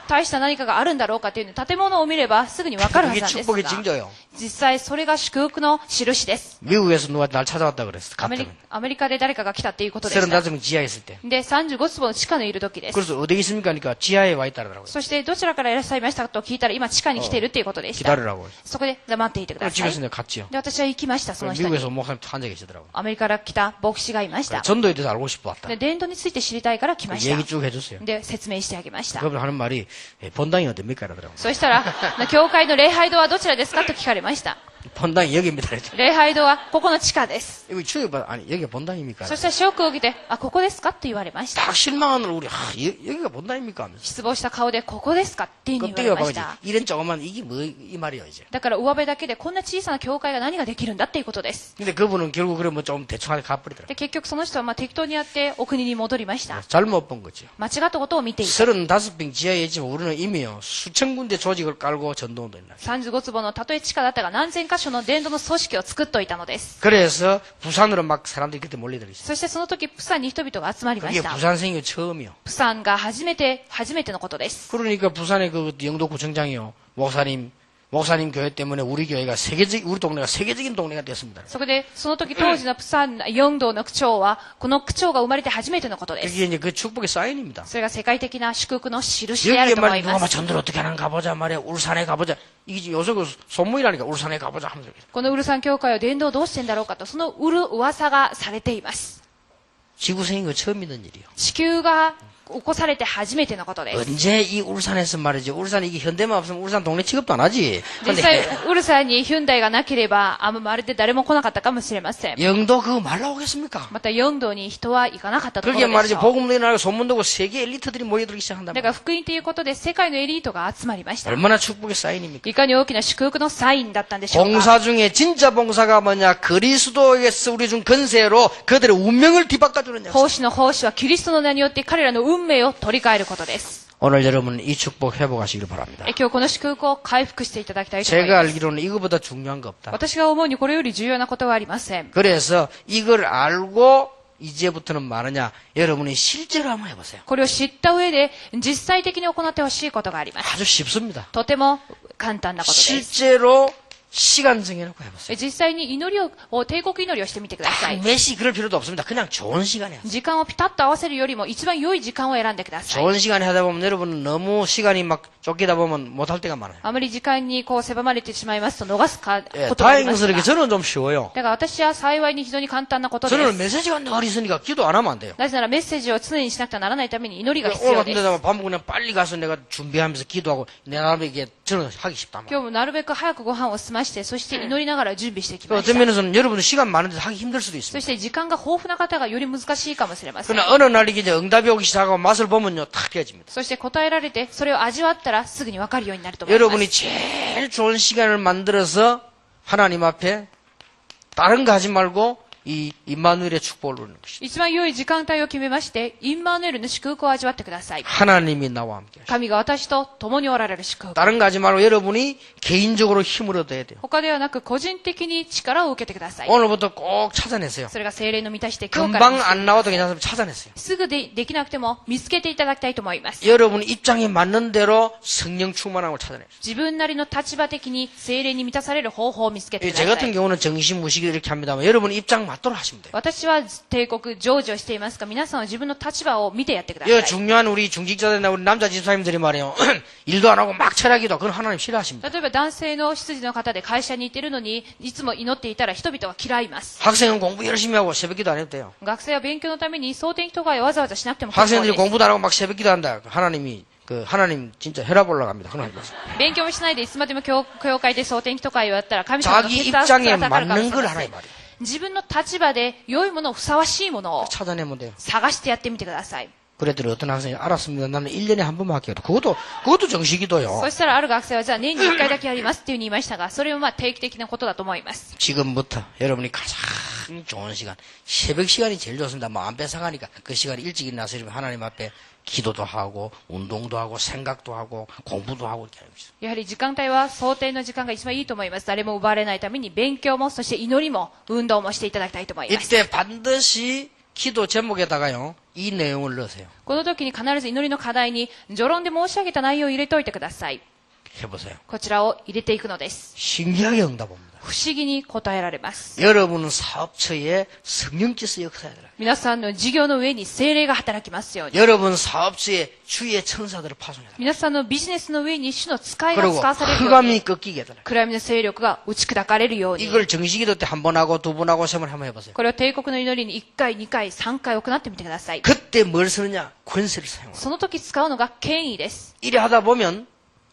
大した何かがあるんだろうかっていうの建物を見ればすぐにわかるはず 이게 なんです 축복의 が、 징조요. 実際それが祝福の印です。 미국에서 누가 날 찾아왔다 그랬어. アメ 갔더니 リカで誰かが来たっていうことでした。 35명 지하에 있을 때. で、35坪の地下にいる時です。 그래서 어디 있습니까? 그러니까 지하에 와 있다더라고요. そしてどちらからいらっしゃいましたかと聞いたら今地下に来ているっていうことでした。 기다리라고. そこで黙っていてください。 집에서 내가 갔지요. で、私は行きました、その人に。 미국에서 목사님 앉아 계시더라고요. アメリカから来た牧師がいました。 전도에 대해서 알고 싶어 왔다. で、伝道について知りたいから来まし 얘기 た。 쭉 해줬어요. で、説明してあげました。 그분 하는 말이 본당이 어딥니까? 이러더라고요. そしたら、教会の礼拝堂はどちらですかと聞かれました。 본당이 여기입니다. 그랬죠. 礼拝堂はここの地下です。 이거 추위봐 아니 여기가 본당입니까? そしたらショックを受けて、あ、ここですかって言われました。 딱 실망한 얼굴이 여기가 본당입니까? 하면서 失望した顔で、ここですかっていうふうに言われ 껍데기가 まし 봐야지 た。 이런 조그만 이게 뭐 이 말이야 이제. だから上辺だけでこんな小さな教会が何ができるんだっていうことです。 근데 그분은 결국 그래 뭐 좀 대충하게 가버리더라고요. で、結局その人はまあ適当にやってお国に戻りました。 잘못 본 거죠. 間違ったことを見ていた。 35평 지하에 있지만 우리는 이미요 수천 군데 조직을 깔고 전도원도 있나. 35坪のたとえ地下だったが何千箇所の伝道の組織を作っといたのです。 그래서 부산으로 막 사람들이 그때 몰려들었어요. そしてその時、プサンに人々が集まりま 그게 した。 부산 생겨 처음이요. プサンが初めてのことです。 그러니까 부산의 그 영도구청장이요 목사님 교회 때문에 우리 교회가 우리 동네가 세계적인 동네가 됐습니다. そこで、その時当時のプサン4道の区長は、この区長が生まれて初めてのことです。 그게 이제 그 축복의 사인입니다. それが世界的な祝福の印である 여기에 と思 말이 い 누가 ま 막 す。 전도를 어떻게 하는 가보자 말이야. 울산에 가보자. 이게 요새 그 소문이라니까 울산에 가보자 하면서. このウルサン教会は伝道をどうしてんだろうかと、その噂がされています。 지구 생긴 거 처음 있는 일이요. 地球が起こされて初めてのことです。 언제 이 울산에서 말이죠. 울산 이게 현대만 없으면 울산 동네 취급도 안 하지. 実際、ウルサンにヒュンダイがなければ、まるで誰も来なかったかもしれません。 영도 그거 말 나오겠습니까? また4道に人は行かなかったとこ 그게 ろでし 말이죠. ょう。 복음 내나고 소문되고 세계 엘리트들이 모여들기 시작한단 だから 말이에요. 福音ということで世界のエリートが集まりました。 얼마나 축복의 사인입니까? いかに大きな祝福のサインだったんでしょうか。 봉사 중에 진짜 봉사가 뭐냐? 그리스도에게서 우리 준 건세로 그들의 운명을 뒤바꿔주는 역사. 奉仕の奉仕はキリストの名によって彼らの運命を取り替えることです。 오늘 여러분 이 축복 회복하시길 바랍니다. 今日この祝福を回復していただきたいと思い 제가 ます。 알기로는 이거보다 중요한 거 없다. 私が思うにこれより重要なことはありません。 그래서 이걸 알고 이제부터는 말하냐? 여러분이 실제로 한번 해보세요. これを知った上で実際的に行ってほしいことがあります。 아주 쉽습니다. とても簡単なことです。 실제로 시간 정해놓고 해보세요. 実際に祈りを、帝国祈りをしてみてください。 몇 시 그럴 필요도 없습니다. 그냥 좋은 시간에 하세요. 時間をピタッと合わせるよりも一番良い時間を選んでください。 좋은 시간에 하다 보면 여러분은 너무 시간이 막 쫓기다 보면 못할 때가 많아요. あまり時間にこう狭まれてしまいますと逃すか 예, ことがありますが。 다행스럽게 저는 좀 쉬워요. だから私は幸いに非常に簡単なことで 저는 す。 메시지가 늘 있으니까 기도 안 하면 안 돼요. なぜならメッセージを常にしなくてはならないために祈りが必 오늘 要 같은 です。 데다 밥 먹고 그냥 빨리 가서 내가 준비하면서 기도하고 내 나름에 이게 저는 하기 쉽단 今 말이에요. 日もなるべく早くご飯を済まして、そして祈りながら準備してきまし 어떤 た。 면에서는 여러분은 시간 많은데 하기 힘들 수도 そ 있습니다. して時間が豊富な方がより難しいかもしれません。 그러나 어느 날 이게 이제 응답이 오기 시작하고 맛을 보면요, 탁 깨집니다. そして答えられて、それを味わったらすぐにわかるようになると思います。 여러분이 제일 좋은 시간을 만들어서 하나님 앞에 다른 거 하지 말고 이 임마누엘의 축복을 누리는 것이죠. 一番良い時間帯を決めまして、インマーネルの祝福を味わってください。 하나님이 나와 함께 하시죠. 神が私と共におられる祝福。 다른 거 하지 말고 여러분이 개인적으로 힘을 얻어야 돼요. 他ではなく個人的に力を受けてください。 오늘부터 꼭 찾아내세요. それが精霊の満たして今日から 금방 안 나와도 괜찮으면 찾아내세요. すぐできなくても見つけていただきたいと思います。 여러분 입장에 맞는 대로 성령 충만함을 찾아내세요. 自分なりの立場的に精霊に満たされる方法を見つけて 예, く 제 ださ 같은 い。 경우는 정신무식이 이렇게 합니다만 여러분 입장 맞도록 하시면 돼요. 私は帝国成就をしていますが、皆さんは自分の立場を見てやってくだ 이 さい。 중요한 우리 중직자들이나 우리 남자 집사님들이 말이에요. 일도 안 하고 막 철학기도 그건 하나님 싫어하십니다. 例えば男性の執事の方で会社に行っているのに、いつも祈っていたら人々は嫌います。 학생은 공부 열심히 하고 새벽기도 안 해도 돼요. 学生は勉強のために蒼天祈祷会をわざわざしなくても結構 학생들이 です。 공부도 안 하고 막 새벽기도 한다. 하나님이 하나님 진짜 혈압 올라갑니다. 그런 거. 勉強もしないでいつまでも教会で蒼天祈祷会をやったら神様の 자기 血圧が 입장에 下がるかもし 맞는 れ 걸 ま 하라 せ 이 ん。 말이에요. 自分の立場で良いもの、ふさわしいものを 찾아내면 돼요. 探してやってみてください。 그랬더니 어떤 학생이 알았습니다. 나는 1년에 한 번만 할게요. 그것도 정식이도요. そしたらある学生はじゃあ年に1回だけやりますっていうふうに言いましたが、それもまあ定期的なことだと思います。 지금부터 여러분이 가장 좋은 시간, 새벽 시간이 제일 좋습니다. 뭐 안 뺏어가니까 그 시간에 일찍 일어나서 이러면 하나님 앞에 기도도 하고 운동도 하고 생각도 하고 공부도 하고 이렇게 합니다. やはり時間帯は想定の時間が一番いいと思います。誰も奪われないために勉強も、そして祈りも、運動もしていただきたいと思います。 이때 반드시 기도 제목에다가요 이 내용을 넣으세요. この時に必ず祈りの課題に序論で申し上げた内容を入れておいてください。 해보세요. こちらを入れていくのです。 신기하게 응답합니다. 不思議に答えられます。 여러분은 사업처에 성령께서 역사해야 돼요. 皆さんの事業の上に精霊が働きますように。 여러분 사업처에 주의 천사들을 파송해야 돼요. 皆さんのビジネスの上に主の使いが 그리고 使わされるよう 흑암이 に。 꺾이게 해달라요. 暗闇の勢力が打ち砕かれるように。 이걸 정식기도 때 한 번 하고 두 번 하고 세 번 한번 해보세요. これを帝国の祈りに1回、2回、3回行ってみてください。 그때 뭘 쓰느냐? 권세를 사용해요. その時使うのが権威です。 이래 하다 보면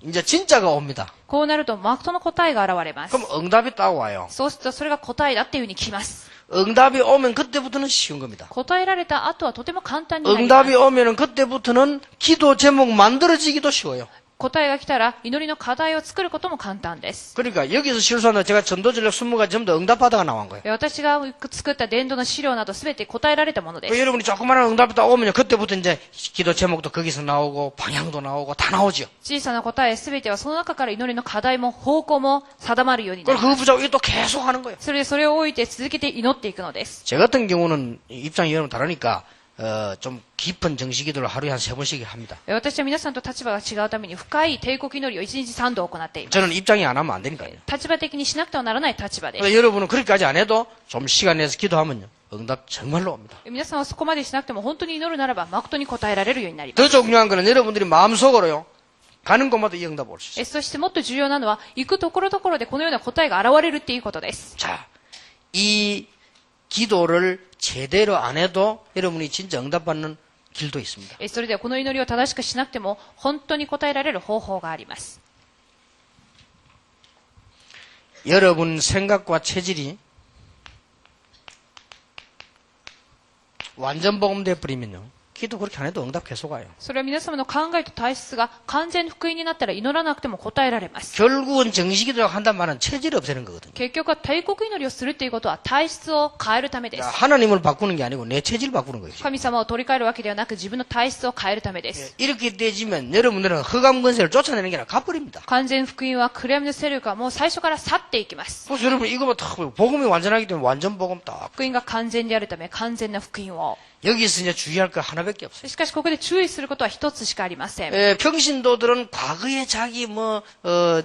이제 진짜가 옵니다. こうなると、誠の答えが現れます。 그럼 응답이 딱 와요. そうすると、それが答えだっていうふうに来ます。 응답이 오면 그때부터는 쉬운 겁니다. 答えられた後はとても簡単になります。 응답이 오면은 그때부터는 기도 제목 만들어지기도 쉬워요. 答えが来たら、祈りの課題を作ることも簡単です。 그러니까 여기서 실수하는 제가 전도 전략 20가지 전부 다 응답하다가 나온 거예요. 私が作った伝道の資料などすべて答えられたものです。 여러분이 조그마한 응답이 딱 오면요. 그때부터 이제 기도 제목도 거기서 나오고 방향도 나오고 다 나오죠. 小さな答えすべてはその中から祈りの課題も方向も定まるようにな 그걸 ります。 그 부자고 또 계속 하는 거예요. それでそれを置いて続けて祈っていくのです。 제 같은 경우는 입장이 여러분 다르니까 좀 깊은 정식기도를 하루에 한 3번씩 합니다. 私は皆さんと立場が違うために深い帝国祈りを1日3度行っています。 저는 입장이 안 하면 안 되니까요. 立場的にしなくてはならない立場です。 그러니까 여러분은 그렇게까지 안 해도 좀 시간 내서 기도하면요. 응답 정말로 옵니다. 皆さんはそこまでしなくても本当に祈るならば誠に答えられるようになります。 더 중요한 거는 여러분들이 마음속으로요. 가는 곳마다 이 응답 올 수 있어요. そしてもっと重要なのは、行くところどころでこのような答えが現れるっていうことです。 자, 이 기도를 제대로 안 해도 여러분이 진짜 응답받는 길도 있습니다. それではこの祈りを正しくしなくても本当に答えられる方法があります。 여러분 생각과 체질이 완전 복음돼 버리면요. 기도 그렇게 안 해도 응답 계속 와요. それは皆様の考えと体質が完全福音になったら祈らなくても答えられます。 결국은 정식기도라고 한단 말은 체질을 없애는 거거든요. 結局は帝国祈りをするっていうことは体質を変えるためです。 하나님을 바꾸는 게 아니고 내 체질을 바꾸는 거예요. 神様を取り替えるわけではなく自分の体質を変えるためです。 이렇게 되지면 여러분들은 흑암 권세를 쫓아내는 게 아니라 가버립니다. 完全福音は暗闇の勢力はもう最初から去っていきます。 그래서 여러분 이거 딱 복음이 완전하기 때문에 완전 복음 딱. 福音が完全であるため完全な福音を。 여기서 이제 주의할 거 하나밖에 없어요. しかしここで注意することは一つしかありません。 평신도들은 과거에 자기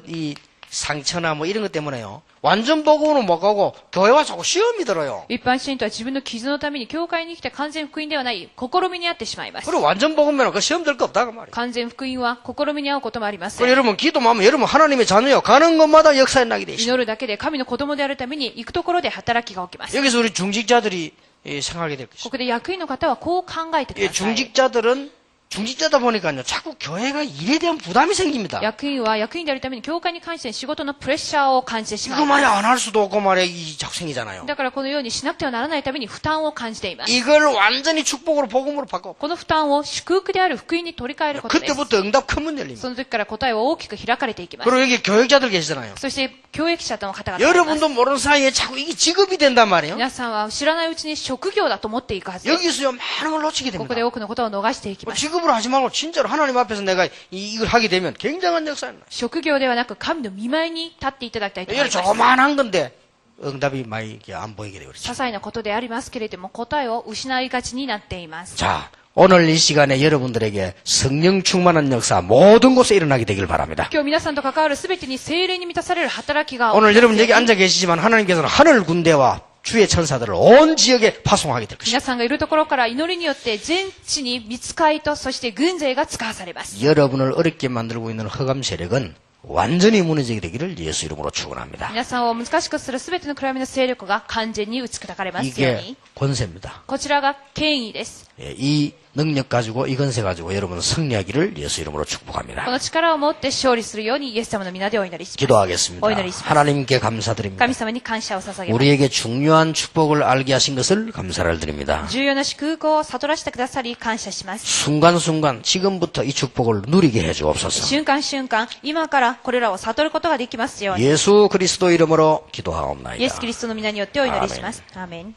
이 상처나 뭐 이런 것 때문에요. 완전 복음으로 못 가고 교회 와서 자꾸 시험이 들어요. 一般信徒は自分の傷のために教会に来て完全福音ではない試みにあってしまいます。 그리고 완전 복음면 그 시험 들 거 없다 그 말이에요. 完全福音は試みに遭うこともありませ 그리고 ん。 여러분 기도하면 여러분 하나님의 자녀요. 가는 곳마다 역사에 나게 돼 있어요. 祈るだけで神の子供であるために行くところで働きが起きます。 여기서 우리 중직자들이 생각하게 될 것이죠. ここで役員の方はこう考えてください。 중직자들은 중직자다 보니까요. 자꾸 교회가 일에 대한 부담이 생깁니다. 役員は役員であるために教会に関して仕事のプレッシャーを感じてしま 이거 いま 말이야 안 할 수도 없고 말이야 이 작생이잖아요. す。だからこのようにしなくてはならないために負担を感じています。 이걸 완전히 축복으로 복음으로 바꿔. この負担を祝福である福音に取り替えることです。 그때부터 응답 큰 문 열립니다. その時から答えは大きく開かれていきます。 그리고 여기 교육자들 계시잖아요. そして教育者の方々がいます。 여러분도 모르는 사이에 자꾸 이게 직업이 된단 말이에요. 皆さんは知らないうちに職業だと思っていくはずです。 여기서요 많은 걸 놓치게 こ 됩니다. こで多くのことを逃していきます。 직업으로 하지 말고 진짜로 하나님 앞에서 내가 이걸 하게 되면 굉장한 역사가 나요. 職業ではなく神の見舞いに立っていただきたいと思い 이게 ます。些 조그만한 건데 응답이 많이 이렇게 안 보이게 되고 그렇죠. 細なことでありますけれども答えを失いがちになっています。 자, 오늘 이 시간에 여러분들에게 성령 충만한 역사 모든 곳에 일어나게 되길 바랍니다. 今日皆さんと関わるすべてに聖霊に満たされる働きが 오늘 起きます 여러분 よう 여기 に 앉아 계시지만 하나님께서는 하늘 군대와 주의 천사들을 온 지역에 파송하게 될 것입니다. 皆さんがいるところから祈りによって全地に御使いとそして軍勢が使わされます。 여러분을 어렵게 만들고 있는 흑암 세력은 완전히 무너지게 되기를 예수 이름으로 축원합니다. 皆さんを難しくするすべての暗闇の勢力が完全に打ち砕かれますよう 이게 に。 권세입니다. こちらが権威です。 예, 이 능력 가지고 이 권세 가지고 여러분 승리하기를 예수 이름으로 こ 축복합니다. の力を持って勝利するようにイエス様の皆でお祈りします。 기도하겠습니다. お祈りします。 하나님께 감사드립니다. 神様に感謝を捧げます。 우리에게 중요한 축복을 알게 하신 것을 감사를 드립니다. 重要な祝福を悟らせてくださり感謝します。 순간순간 지금부터 이 축복을 누리게 해주옵소서. 瞬間瞬間、今からこれらを悟ることができますように。 예수 그리스도 이름으로 イエス・キ 기도하옵나이다. リストの皆によってお祈りします。アーメン。